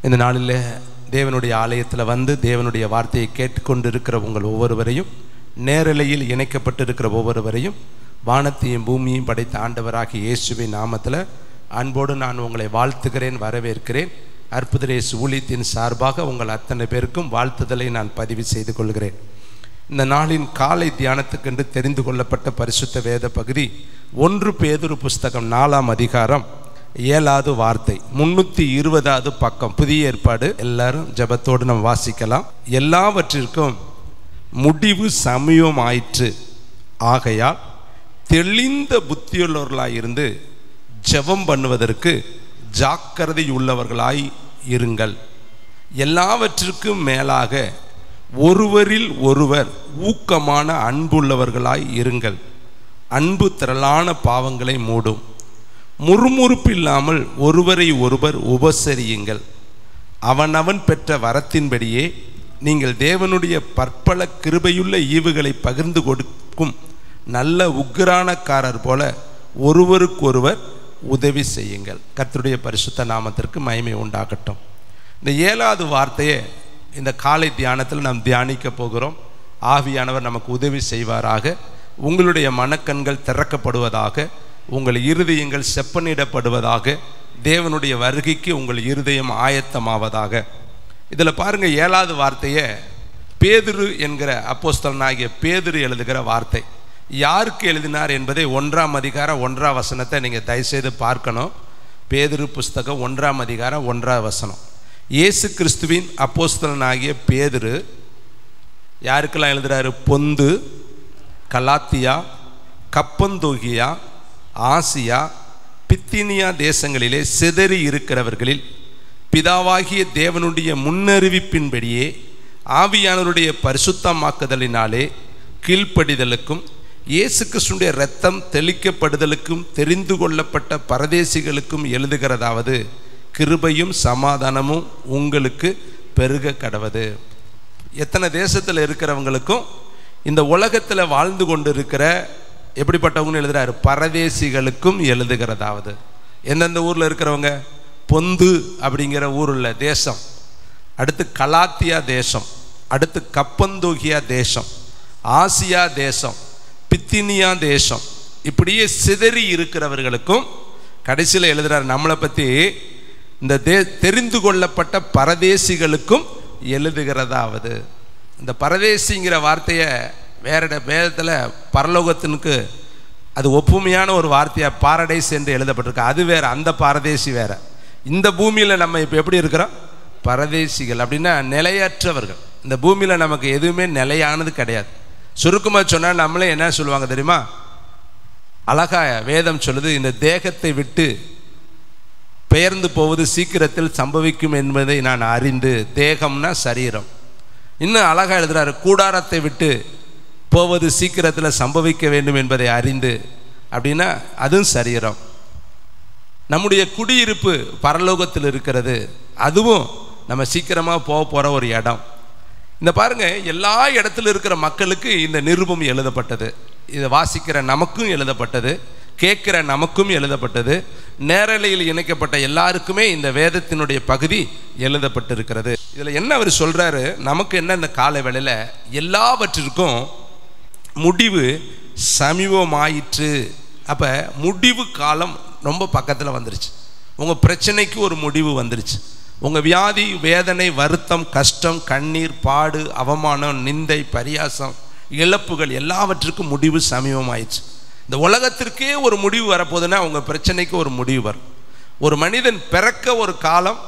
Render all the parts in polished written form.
இந்த நாளில் தேவனுடைய ஆலயத்தில் வந்து தேவனுடைய வார்த்தையை கேட்டுக்கொண்டிருக்கிற உங்கள் ஒவ்வொருவரையும், நேரலையில் இணைக்கப்பட்டிருக்கிற ஒவ்வொருவரையும் வானத்தையும் பூமியையும் படைத்த ஆண்டவராகிய இயேசுவின் நாமத்தில் அன்போடு நான் உங்களை வாழ்த்துகிறேன், வரவேற்கிறேன். அற்புத இயேசு ஊழியத்தின் சார்பாக உங்கள் அத்தனை பேருக்கும் வாழ்த்துதலை நான் பதிவு செய்து கொள்கிறேன். இந்த நாளின் காலை தியானத்துக்கென்று தெரிந்து கொள்ளப்பட்ட பரிசுத்த வேத பகுதி 1 பேதுரு புஸ்தகம் 4ஆம் அதிகாரம் 7வது வார்த்தை, 320வது பக்கம், புதிய ஏற்பாடு. எல்லாரும் ஜெபத்தோடு நம்ம வாசிக்கலாம். எல்லாவற்றிற்கும் முடிவு சமயம் ஆயிற்று, ஆகையால் தெளிந்த புத்தியுள்ளவர்களாயிருந்து ஜெபம் பண்ணுவதற்கு ஜாக்கிரதை உள்ளவர்களாய் இருங்கள். எல்லாவற்றிற்கும் மேலாக ஒருவரில் ஒருவர் ஊக்கமான அன்புள்ளவர்களாய் இருங்கள். அன்பு திரளான பாவங்களை மூடும். முறுமுறுப்பு இல்லாமல் ஒருவரை ஒருவர் உபசரியுங்கள். அவனவன் பெற்ற வரத்தின்படியே நீங்கள் தேவனுடைய பற்பல கிருபையுள்ள ஈவுகளை பகிர்ந்து கொடுக்கும் நல்ல உக்கிரானக்காரர் போல ஒருவருக்கொருவர் உதவி செய்யுங்கள். கர்த்தருடைய பரிசுத்த நாமத்திற்கு மகிமை உண்டாகட்டும். இந்த 7வது வார்த்தையை இந்த காலை தியானத்தில் நாம் தியானிக்க போகிறோம். ஆவியானவர் நமக்கு உதவி செய்வாராக. உங்களுடைய மனக்கண்கள் திறக்கப்படுவதாக, உங்கள் இருதயங்கள் செப்பனிடப்படுவதாக, தேவனுடைய வருகைக்கு உங்கள் இருதயம் ஆயத்தமாவதாக. இதில் பாருங்கள், 7வது வார்த்தையை பேதுரு என்கிற அப்போஸ்தலனாகிய பேதுரு எழுதுகிற வார்த்தை. யாருக்கு எழுதினார் என்பதை 1ஆம் அதிகாரம் 1ஆம் வசனத்தை நீங்கள் தயவுசெய்து பார்க்கணும். பேதுரு புஸ்தகம் 1ஆம் அதிகாரம் 1ஆம் வசனம். இயேசு கிறிஸ்துவின் அப்போஸ்தலனாகிய பேதுரு யாருக்கெல்லாம் எழுதுகிறாரு? பொந்து, கலாத்தியா, கப்பந்தோகியா, ஆசியா, பித்தினியா தேசங்களிலே சிதறி இருக்கிறவர்களில் பிதாவாகிய தேவனுடைய முன்னறிவிப்பின்படியே ஆவியானவருடைய பரிசுத்தமாக்குதலினாலே கீழ்ப்படிதலுக்கும் இயேசு கிறிஸ்துடைய இரத்தம் தெளிக்கப்படுதலுக்கும் தெரிந்து கொள்ளப்பட்ட பரதேசிகளுக்கும் எழுதுகிறதாவது, கிருபையும் சமாதானமும் உங்களுக்கு பெருக கடவது. எத்தனை தேசத்தில் இருக்கிறவங்களுக்கும், இந்த உலகத்தில் வாழ்ந்து கொண்டு இருக்கிற எப்படிப்பட்டவங்கன்னு எழுதுறாரு? பரதேசிகளுக்கும் எழுதுகிறதாவது. எந்தெந்த ஊரில் இருக்கிறவங்க? பொந்து அப்படிங்கிற ஊரில் தேசம், அடுத்து கலாத்தியா தேசம், அடுத்து கப்பந்தோகியா தேசம், ஆசியா தேசம், பித்தினியா தேசம், இப்படியே சிதறி இருக்கிறவர்களுக்கும் கடைசியில் எழுதுறாரு நம்மளை பற்றி, இந்த தெரிந்து கொள்ளப்பட்ட பரதேசிகளுக்கும் எழுதுகிறதாவது. இந்த பரதேசிங்கிற வார்த்தையை வேற வேதத்தில் பரலோகத்தினுக்கு அது ஒப்புமையான ஒரு வார்த்தையாக பாரடைஸ் என்று எழுதப்பட்டிருக்கு. அது வேற, அந்த பாரதேசி வேற. இந்த பூமியில் நம்ம இப்போ எப்படி இருக்கிறோம்? பரதேசிகள் அப்படின்னா நிலையற்றவர்கள். இந்த பூமியில் நமக்கு எதுவுமே நிலையானது கிடையாது. சுருக்கமாக சொன்னால் நம்மளே என்ன சொல்லுவாங்க தெரியுமா? அழகா வேதம் சொல்லுது, இந்த தேகத்தை விட்டு பெயர்ந்து போவது சீக்கிரத்தில் சம்பவிக்கும் என்பதை நான் அறிந்து. தேகம்னா சரீரம். இன்னும் அழகா எழுதுறாரு, கூடாரத்தை விட்டு போவது சீக்கிரத்தில் சம்பவிக்க வேண்டும் என்பதை அறிந்து. அப்படின்னா அதுவும் சரீரம். நம்முடைய குடியிருப்பு பரலோகத்தில் இருக்கிறது, அதுவும் நம்ம சீக்கிரமாக போகிற ஒரு இடம். இந்த பாருங்க, எல்லா இடத்துல இருக்கிற மக்களுக்கு இந்த நிருபம் எழுதப்பட்டது. இதை வாசிக்கிற நமக்கும் எழுதப்பட்டது, கேட்கிற நமக்கும் எழுதப்பட்டது, நேரலையில் இணைக்கப்பட்ட எல்லாருக்குமே இந்த வேதத்தினுடைய பகுதி எழுதப்பட்டிருக்கிறது. இதில் என்ன அவர் சொல்றாரு? நமக்கு என்ன, இந்த காலை வேளையில் எல்லாவற்றிற்கும் முடிவு சமீபமாயிற்று. அப்போ முடிவு காலம் ரொம்ப பக்கத்தில் வந்துருச்சு. உங்கள் பிரச்சனைக்கு ஒரு முடிவு வந்துருச்சு. உங்கள் வியாதி, வேதனை, வருத்தம், கஷ்டம், கண்ணீர், பாடு, அவமானம், நிந்தை, பரியாசம், இழப்புகள் எல்லாவற்றுக்கும் முடிவு சமீபமாயிடுச்சு. இந்த உலகத்திற்கே ஒரு முடிவு வரப்போகுதுன்னா உங்கள் பிரச்சனைக்கு ஒரு முடிவு வரும். ஒரு மனிதன் பிறக்க ஒரு காலம்,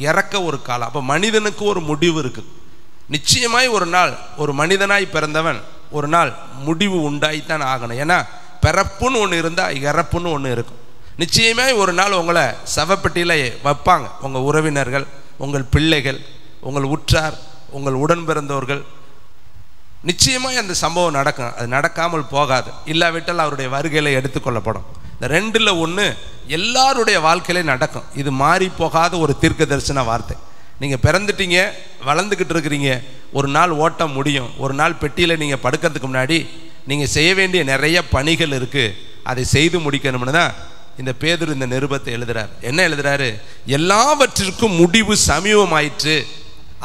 இறக்க ஒரு காலம். அப்போ மனிதனுக்கு ஒரு முடிவு இருக்குது. நிச்சயமாய் ஒரு நாள் ஒரு மனிதனாய் பிறந்தவன் ஒரு நாள் முடிவு உண்டாயித்தான் ஆகணும். ஏன்னா பிறப்புன்னு ஒன்று இருந்தால் இறப்புன்னு ஒன்று இருக்கும். நிச்சயமாய் ஒரு நாள் உங்களை சவப்பெட்டியில் வைப்பாங்க. உங்கள் உறவினர்கள், உங்கள் பிள்ளைகள், உங்கள் உற்றார், உங்கள் உடன் பிறந்தவர்கள். நிச்சயமாக அந்த சம்பவம் நடக்கும். அது நடக்காமல் போகாது. இல்லாவிட்டால் அவருடைய வருகையில் எடுத்துக்கொள்ளப்படும். இந்த 2ல் 1 எல்லாருடைய வாழ்க்கையிலே நடக்கும். இது மாறி போகாத ஒரு தீர்க்க தரிசன வார்த்தை. நீங்கள் பிறந்துட்டீங்க, வளர்ந்துக்கிட்டு இருக்கிறீங்க, ஒரு நாள் ஓட்டம் முடியும். ஒரு நாள் பெட்டியில் நீங்கள் படுக்கிறதுக்கு முன்னாடி நீங்கள் செய்ய வேண்டிய நிறைய பணிகள் இருக்குது. அதை செய்து முடிக்கணும்னு தான் இந்த பேதுரு இந்த நிருபத்தை எழுதுறார். என்ன எழுதுறாரு? எல்லாவற்றிற்கும் முடிவு சமீபமாயிற்று.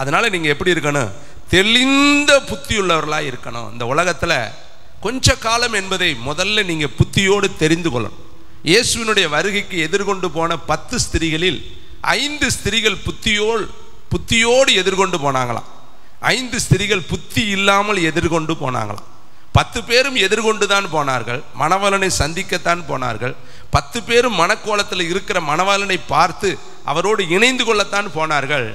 அதனால நீங்க எப்படி இருக்கணும்? தெளிந்த புத்தி உள்ளவர்களாக இருக்கணும். இந்த உலகத்துல கொஞ்ச காலம் என்பதை முதல்ல நீங்க புத்தியோடு தெரிந்து கொள்ளணும். இயேசுவினுடைய வருகைக்கு எதிர்கொண்டு போன 10 ஸ்திரீகளில் 5 ஸ்திரீகள் புத்தியோடு எதிர்கொண்டு போனாங்களாம். 5 ஸ்திரீகள் புத்தி இல்லாமல் எதிர்கொண்டு போனாங்களாம். 10 பேரும் எதிர்கொண்டு தான் போனார்கள். மணவாளனை சந்திக்கத்தான் போனார்கள். 10 பேரும் மணக்கோலத்தில் இருக்கிற மணவாளனை பார்த்து அவரோடு இணைந்து கொள்ளத்தான் போனார்கள்.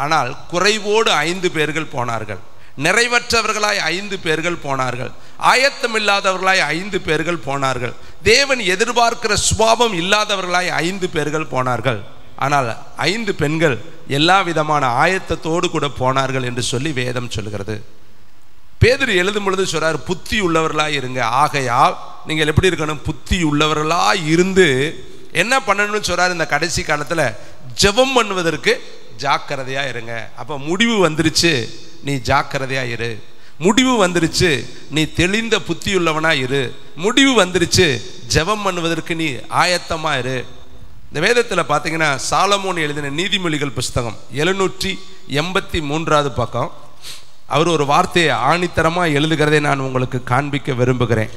ஆனால் குறைவோடு 5 பேர்கள் போனார்கள். நிறைவற்றவர்களாய் 5 பேர்கள் போனார்கள். ஆயத்தமில்லாதவர்களாய் 5 பேர்கள் போனார்கள். தேவன் எதிர்பார்க்கிற சுபாவம் இல்லாதவர்களாய் 5 பேர்கள் போனார்கள். ஆனால் 5 பெண்கள் எல்லா விதமான ஆயத்தத்தோடு கூட போனார்கள் என்று சொல்லி வேதம் சொல்கிறது. பேதுரு எழுதும் பொழுது சொல்றார், புத்தி உள்ளவர்களாய் இருங்க. ஆகையால் நீங்கள் எப்படி இருக்கணும்? புத்தி உள்ளவர்களாய் இருந்து என்ன பண்ணணும்னு சொல்றாரு? இந்த கடைசி காலத்துல ஜெபம் பண்ணுவதற்கு ஜாக்கிரதையா இருங்க. அப்ப முடிவு வந்துருச்சு, நீ ஜாக்கிரதையா இரு. முடிவு வந்துருச்சு, நீ தெளிந்த புத்தி உள்ளவனா இரு. முடிவு வந்துருச்சு, ஜெபம் பண்ணுவதற்கு நீ ஆயத்தமா இரு. இந்த வேதத்தில் பார்த்தீங்கன்னா சாலமோன் எழுதின நீதிமொழிகள் புஸ்தகம் 783வது பக்கம் அவர் ஒரு வார்த்தையை ஆணித்தரமாக எழுதுகிறதை நான் உங்களுக்கு காண்பிக்க விரும்புகிறேன்.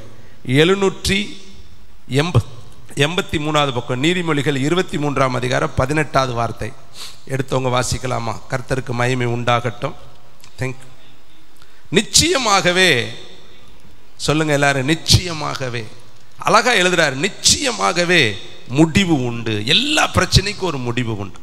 783வது பக்கம் நீதிமொழிகள் 23ஆம் அதிகாரம் 18வது வார்த்தை எடுத்தவங்க வாசிக்கலாமா? கர்த்தருக்கு மகிமை உண்டாகட்டும். நிச்சயமாகவே சொல்லுங்க எல்லாரும், நிச்சயமாகவே. அழகா எழுதுறாரு, நிச்சயமாகவே முடிவு உண்டு. எல்லா பிரச்சனைக்கும் ஒரு முடிவு உண்டு.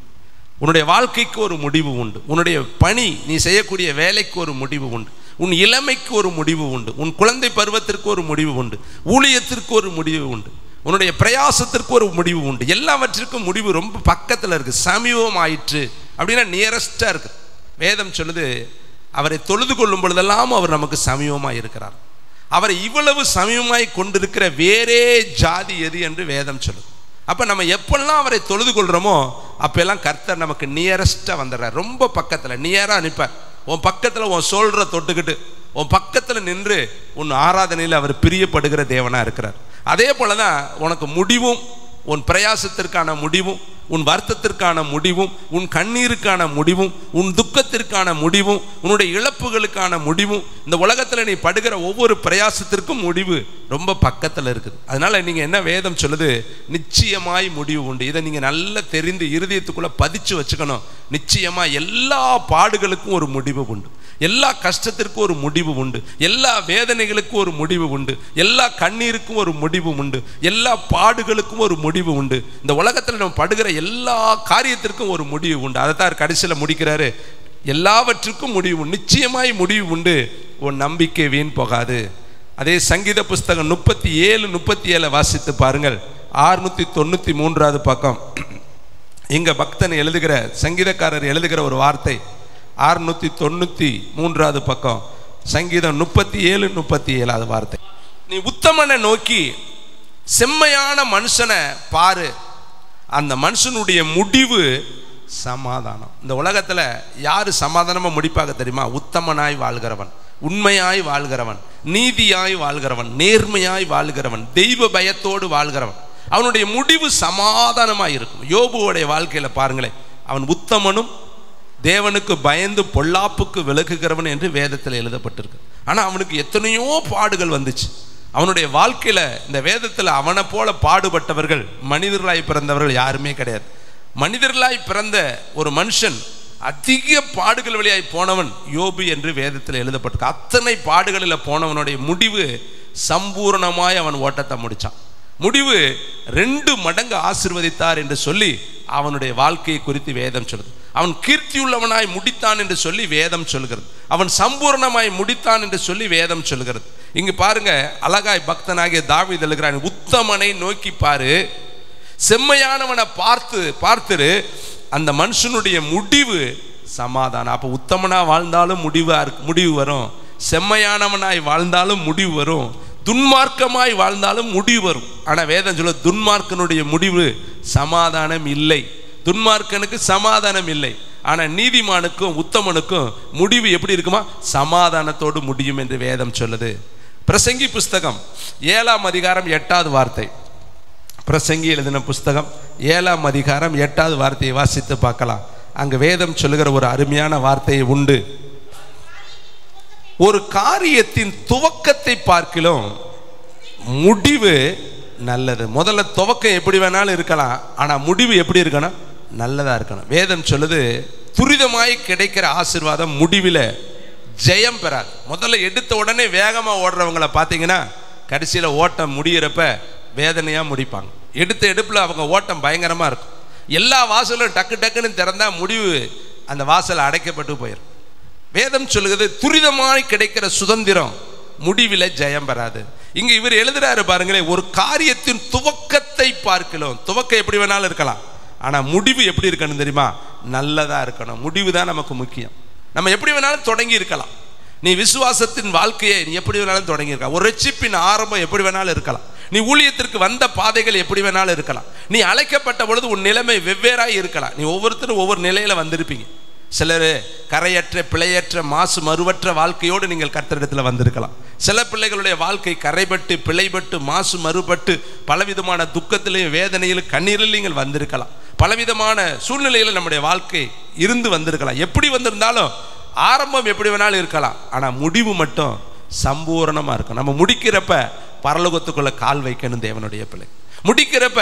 உன்னுடைய வாழ்க்கைக்கு ஒரு முடிவு உண்டு. உன்னுடைய பணி, நீ செய்யக்கூடிய வேலைக்கு ஒரு முடிவு உண்டு. உன் இளமைக்கு ஒரு முடிவு உண்டு. உன் குழந்தை பருவத்திற்கு ஒரு முடிவு உண்டு. ஊழியத்திற்கு ஒரு முடிவு உண்டு. உன்னுடைய பிரயாசத்திற்கு ஒரு முடிவு உண்டு. எல்லாவற்றிற்கும் முடிவு ரொம்ப பக்கத்தில் இருக்கு. சமீபம் ஆயிற்று அப்படின்னா நியரஸ்டா இருக்கு. வேதம் சொல்லுது, அவரை தொழுது கொள்ளும் பொழுதெல்லாம் அவர் நமக்கு சமீபமாய் இருக்கிறார். அவரை இவ்வளவு சமீபமாய் கொண்டிருக்கிற வேறே ஜாதி எது என்று வேதம் சொல்லுது. அப்ப நம்ம எப்பெல்லாம் அவரை தொழுது கொள்றோமோ அப்பெல்லாம் கர்த்தர் நமக்கு நியரஸ்டா வந்துடுறார். ரொம்ப பக்கத்துல நியரா நிற்பார். உன் பக்கத்துல உன் சொல்ற தொட்டுக்கிட்டு உன் பக்கத்துல நின்று உன் ஆராதனையில் அவர் பிரியப்படுகிற தேவனா இருக்கிறார். அதே போலதான் உனக்கு முடிவும், உன் பிரயாசத்திற்கான முடிவும், உன் வருத்தத்திற்கான முடிவும், உன் கண்ணீருக்கான முடிவும், உன் துக்கத்திற்கான முடிவும், உன்னுடைய இழப்புகளுக்கான முடிவும், இந்த உலகத்தில் நீ படுகிற ஒவ்வொரு பிரயாசத்திற்கும் முடிவு ரொம்ப பக்கத்தில் இருக்குது. அதனால நீங்க என்ன வேதம் சொல்லுது? நிச்சயமாய் முடிவு உண்டு. இதை நீங்க நல்லா தெரிந்து இருதயத்துக்குள்ள பதிச்சு வச்சுக்கணும். நிச்சயமா எல்லா பாடுகளுக்கும் ஒரு முடிவு உண்டு. எல்லா கஷ்டத்திற்கும் ஒரு முடிவு உண்டு. எல்லா வேதனைகளுக்கும் ஒரு முடிவு உண்டு. எல்லா கண்ணீருக்கும் ஒரு முடிவு உண்டு. எல்லா பாடுகளுக்கும் ஒரு முடிவு உண்டு. இந்த உலகத்தில் நம்ம படுகிற எல்லா காரியத்திற்கும் ஒரு முடிவு உண்டு. அதைத்தான் கடைசியில் முடிக்கிறாரு, எல்லாவற்றுக்கும் முடிவு, நிச்சயமாய் முடிவு உண்டு. உன் நம்பிக்கை வீண் போகாது. அதே சங்கீத புஸ்தகம் 37 வாசித்து பாருங்கள். 693வது பக்கம் இங்க பக்தன் எழுதுகிற, சங்கீதக்காரர் எழுதுகிற ஒரு வார்த்தை. 693வது பக்கம் சங்கீதம் 37 வார்த்தை. நீ உத்தமனை நோக்கி செம்மையான மனுஷனை பாரு, அந்த மனுஷனுடைய முடிவு சமாதானம். இந்த உலகத்துல யாரு சமாதானமா முடிப்பாக தெரியுமா? உத்தமனாய் வாழ்கிறவன், உண்மையாய் வாழ்கிறவன், நீதியாய் வாழ்கிறவன், நேர்மையாய் வாழ்கிறவன், தெய்வ பயத்தோடு வாழ்கிறவன், அவனுடைய முடிவு சமாதானமாய் இருக்கும். யோபுவோடைய வாழ்க்கையில பாருங்களேன், அவன் உத்தமனும் தேவனுக்கு பயந்து பொல்லாப்புக்கு விலகுகிறவன் என்று வேதத்தில் எழுதப்பட்டிருக்கு. ஆனா அவனுக்கு எத்தனையோ பாடுகள் வந்துச்சு. அவனுடைய வாழ்க்கையில இந்த வேதத்தில் அவனை போல பாடுபட்டவர்கள், மனிதர்களாய் பிறந்தவர்கள் யாருமே கிடையாது. மனிதர்களாய் பிறந்த ஒரு மனுஷன் அதிக பாடுகள் வழியாய் போனவன் யோபு என்று வேதத்தில் எழுதப்பட்டிருக்கு. அத்தனை பாடுகளில் போனவனுடைய முடிவு சம்பூர்ணமாய் அவன் ஓட்டத்தை முடிச்சான். முடிவு 2 மடங்கு ஆசீர்வதித்தார் என்று சொல்லி அவனுடைய வாழ்க்கையை குறித்து வேதம் சொல்லுது. அவன் கீர்த்தியுள்ளவனாய் முடித்தான் என்று சொல்லி வேதம் சொல்கிறது. அவன் சம்பூர்ணமாய் முடித்தான் என்று சொல்லி வேதம் சொல்கிறது. இங்கு பாருங்க, அழகாய் பக்தனாகிய தாவீது எழுதுகிறான், உத்தமனை நோக்கி பாரு, செம்மையானவனை பார்த்துரு, அந்த மனுஷனுடைய முடிவு சமாதானம். அப்ப உத்தமனா வாழ்ந்தாலும் முடிவு வரும், செம்மையானவனாய் வாழ்ந்தாலும் முடிவு வரும், துன்மார்க்கமாய் வாழ்ந்தாலும் முடிவு வரும். ஆனா வேதம் சொல்ல, துன்மார்க்கனுடைய முடிவு சமாதானம் இல்லை. துன்மார்க்கனுக்கு சமாதானம் இல்லை. ஆனா நீதிமானுக்கும் உத்தமனுக்கும் முடிவு எப்படி இருக்குமா? சமாதானத்தோடு முடியும் என்று வேதம் சொல்லுது. பிரசங்கி புஸ்தகம் 7ஆம் அதிகாரம் 8வது வார்த்தை. பிரசங்கி எழுதின புஸ்தகம் 7ஆம் அதிகாரம் 8வது வார்த்தையை வாசித்து பார்க்கலாம். அங்கு வேதம் சொல்லுகிற ஒரு அருமையான வார்த்தை உண்டு. ஒரு காரியத்தின் துவக்கத்தை பார்க்கிலும் முடிவு நல்லது. முதல்ல துவக்கம் எப்படி வேணாலும் இருக்கலாம், ஆனால் முடிவு எப்படி இருக்கணும்? நல்லதா இருக்கணும். வேதம் சொல்லுது, துரிதமாய் கிடைக்கிற ஆசீர்வாதம் முடிவில் ஜெயம் பெறாது. முதல்ல எடுத்த உடனே வேகமாக ஓடுறவங்களை பார்த்தீங்கன்னா கடைசியில் ஓட்டம் முடிகிறப்ப வேதனையாக முடிப்பாங்க. எடுத்த எடுப்பில் அவங்க ஓட்டம் பயங்கரமாக இருக்கும். எல்லா வாசலும் டக்கு டக்குன்னு திறந்தா முடிவு அந்த வாசல் அடைக்கப்பட்டு போயிடும். வேதம் சொல்லுகிறது, துரிதமாய் கிடைக்கிற சுதந்திரம் முடிவில் ஜெயம் பெறாது. இங்க இவர் எழுதுறாரு பாருங்களேன், ஒரு காரியத்தின் துவக்கத்தை பார்க்கலாம். துவக்கம் எப்படி வேணாலும் இருக்கலாம், ஆனா முடிவு எப்படி இருக்கணும் தெரியுமா? நல்லதா இருக்கணும். முடிவு தான் நமக்கு முக்கியம். நம்ம எப்படி வேணாலும் தொடங்கி இருக்கலாம். நீ விசுவாசத்தின் வாழ்க்கையை நீ எப்படி வேணாலும் தொடங்கி இருக்கலாம். ஒரு ரட்சிப்பின் ஆரம்பம் எப்படி வேணாலும் இருக்கலாம். நீ ஊழியத்திற்கு வந்த பாதைகள் எப்படி வேணாலும் இருக்கலாம். நீ அழைக்கப்பட்ட பொழுது உன் நிலைமை வெவ்வேறாய் இருக்கலாம். நீ ஒவ்வொருத்தரும் ஒவ்வொரு நிலையில வந்திருப்பீங்க. சிலர் கரையற்ற பிழையற்ற மாசு மறுவற்ற வாழ்க்கையோடு நீங்கள் கர்த்தரிடத்தில் வந்திருக்கலாம். சில பிள்ளைகளுடைய வாழ்க்கை கரைபட்டு பிழைபட்டு மாசு மறுபட்டு பலவிதமான துக்கத்திலையும் வேதனையிலும் கண்ணீரில் நீங்கள் வந்திருக்கலாம். பலவிதமான சூழ்நிலையில் நம்முடைய வாழ்க்கை இருந்து வந்திருக்கலாம். எப்படி வந்திருந்தாலும் ஆரம்பம் எப்படி வேணாலும் இருக்கலாம், ஆனால் முடிவு மட்டும் சம்பூர்ணமாக இருக்கும். நம்ம முடிக்கிறப்ப பரலோகத்துக்குள்ள கால் வைக்கணும் தேவனுடைய பிள்ளை. முடிக்கிறப்ப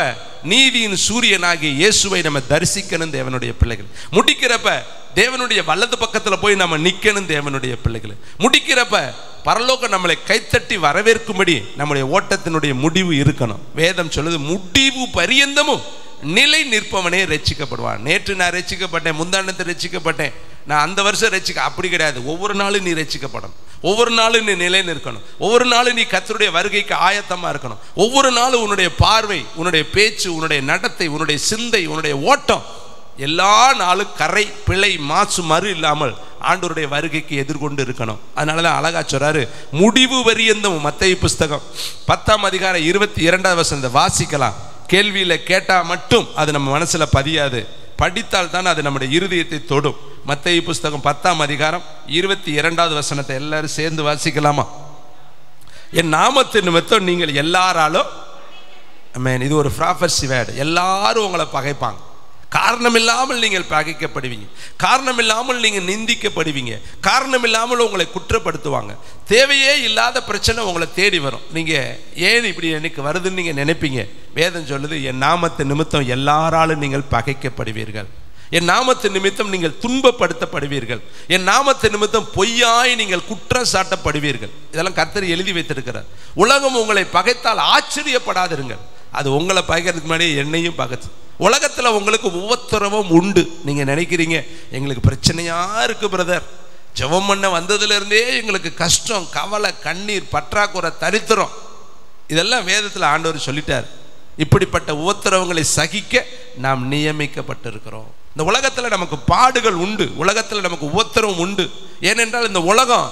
நீதியின் சூரியனாகிய இயேசுவை நம்ம தரிசிக்கணும் தேவனுடைய பிள்ளைகள். முடிக்கிறப்ப தேவனுடைய வலது பக்கத்தில் போய் நம்ம நிற்கணும் தேவனுடைய பிள்ளைகள். முடிக்கிறப்ப பரலோகம் நம்மளை கைத்தட்டி வரவேற்கும்படி நம்முடைய ஓட்டத்தினுடைய முடிவு இருக்கணும். வேதம் சொல்லுது, முடிவு பரியந்தமும் நிலை நிற்பவனே ரட்சிக்கப்படுவான். நேற்று நான் ரட்சிக்கப்பட்டேன், முந்தானத்தை ரட்சிக்கப்பட்டேன், நான் அந்த வருஷம் அப்படி கிடையாது. ஒவ்வொரு நாளும் நீ ரட்சிக்கப்படணும். ஒவ்வொரு நாளும் நீ நிலை நிற்கணும். ஒவ்வொரு நாளும் நீ கர்த்தருடைய வருகைக்கு ஆயத்தமா இருக்கணும். ஒவ்வொரு நாளும் உன்னுடைய பார்வை, உன்னுடைய பேச்சு, உன்னுடைய நடத்தை, உன்னுடைய சிந்தை, உன்னுடைய ஓட்டம் எல்லா நாளும் கரை பிழை மாசு மறு இல்லாமல் ஆண்டவருடைய வருகைக்கு எதிர்கொண்டு இருக்கணும். அதனாலதான் அழகா சொல்றாரு, முடிவு பரியந்தம். மத்தேயு புஸ்தகம் 10ஆம் அதிகாரம் 22வது வசனத்தை வாசிக்கலாம். கேள்வியில கேட்டா மட்டும் அது நம்ம மனசுல பதியாது, படித்தால் தான் அது நம்முடைய இருதயத்தை தொடும். மத்தேயு புஸ்தகம் 10ஆம் அதிகாரம் 22வது வசனத்தை எல்லாரும் சேர்ந்து வாசிக்கலாமா? என் நாமத்தின் நிமித்தம் நீங்கள் எல்லாராலும், இது ஒரு ப்ராஃபஸி வேர்டு, எல்லாரும் உங்களை பகைப்பாங்க. காரணம் இல்லாமல் நீங்கள் பகைக்கப்படுவீங்க, காரணம் இல்லாமல் நீங்கள் நிந்திக்கப்படுவீங்க, காரணம் இல்லாமல் உங்களை குற்றப்படுத்துவாங்க. தேவையே இல்லாத பிரச்சனை உங்களை தேடி வரும். நீங்க ஏன் இப்படி எனக்கு வருதுன்னு நீங்க நினைப்பீங்க. வேதம் சொல்லுது, என் நாமத்தின் நிமித்தம் எல்லாராலும் நீங்கள் பகைக்கப்படுவீர்கள், என் நாமத்தின் நிமித்தம் நீங்கள் துன்பப்படுத்தப்படுவீர்கள், என் நாமத்தின் நிமித்தம் பொய்யாய் நீங்கள் குற்றம் சாட்டப்படுவீர்கள். இதெல்லாம் கர்த்தர் எழுதி வைத்திருக்கிறார். உலகம் உங்களை பகைத்தால் ஆச்சரியப்படாதிருங்கள். அது உங்களை பகைக்கிறதுக்கு முன்னாடியே என்னையும் பகைச்சு. உலகத்துல உங்களுக்கு ஒவ்வொருத்தரவும் உண்டு. நீங்க நினைக்கிறீங்க எங்களுக்கு பிரச்சனையா இருக்கு பிரதர், ஜெபம் பண்ண வந்ததுல இருந்தே எங்களுக்கு கஷ்டம், கவலை, கண்ணீர், பற்றாக்குறை, தரித்திரம், இதெல்லாம் வேதத்துல ஆண்டவர் சொல்லிட்டார். இப்படிப்பட்ட ஒவ்வொருத்தரவங்களை சகிக்க நாம் நியமிக்கப்பட்டிருக்கிறோம். இந்த உலகத்துல நமக்கு பாடுகள் உண்டு, உலகத்துல நமக்கு ஒவ்வொருத்தரும் உண்டு. ஏனென்றால் இந்த உலகம்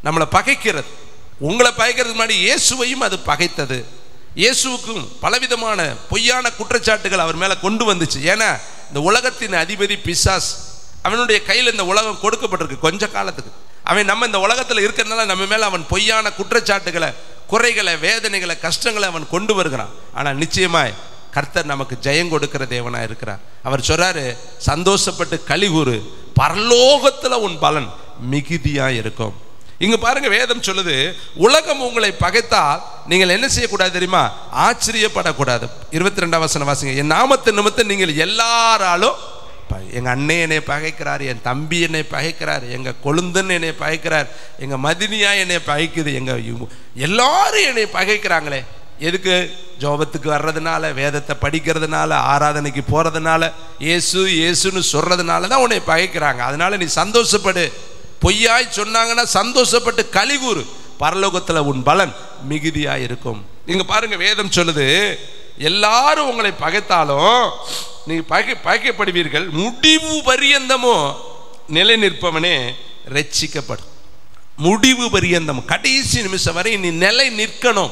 நம்மளை பகைக்கிறது. உங்களை பகைக்கிறதுக்கு முன்னாடி இயேசுவையும் அது பகைத்தது. இயேசுவுக்கும் பலவிதமான பொய்யான குற்றச்சாட்டுகள் அவர் மேல கொண்டு வந்துச்சு. ஏன்னா இந்த உலகத்தின் அதிபதி பிசாஸ், அவனுடைய கையில் இந்த உலகம் கொடுக்கப்பட்டிருக்கு கொஞ்ச காலத்துக்கு. அவன் நம்ம இந்த உலகத்துல இருக்கிறதுனால நம்ம மேல அவன் பொய்யான குற்றச்சாட்டுகளை, குறைகளை, வேதனைகளை, கஷ்டங்களை அவன் கொண்டு வருகிறான். ஆனால் நிச்சயமாய் கர்த்தர் நமக்கு ஜெயம் கொடுக்கிற தேவனா இருக்கிறார். அவர் சொல்றாரு, சந்தோஷப்பட்டு களிகூறு, பரலோகத்துல உன் பலன் மிகுதியா இருக்கும். இங்க பாருங்க, வேதம் சொல்லுது, உலகம் உங்களை பகைத்தால் நீங்கள் என்ன செய்யக்கூடாது தெரியுமா? ஆச்சரியப்படக்கூடாது. 22ஆம் வசனம் வாசிங்க. என் நாமத்தின் நிமித்தம் நீங்கள் எல்லாராலும், எங்க அண்ணன் என்னை பகைக்கிறார், என் தம்பி என்னை பகைக்கிறார், எங்க கொழுந்தன் என்னை பகைக்கிறார், எங்க மதினியா என்னை பகைக்குது, எங்க எல்லாரும் என்னை பகைக்கிறாங்களே. எதுக்கு? ஜோபத்துக்கு வர்றதுனால, வேதத்தை படிக்கிறதுனால, ஆராதனைக்கு போறதுனால, இயேசு இயேசுன்னு சொல்றதுனால தான் உன்னை பகைக்கிறாங்க. அதனால நீ சந்தோஷப்படு. பொய்யாய் சொன்னாங்கன்னா சந்தோஷப்பட்டு களிகூறு, பரலோகத்துல உன் பலன் மிகுதியா இருக்கும். இங்க பாருங்க, வேதம் சொல்லுது, எல்லாரும் உங்களை பகைத்தாலும் நீங்க பகைக்கப்படுவீர்கள், முடிவு பரியந்தமோ நிலை நிற்பவனே ரட்சிக்கப்படும். முடிவு பரியந்தம், கடைசி நிமிஷம் வரை நீ நிலை நிற்கணும்.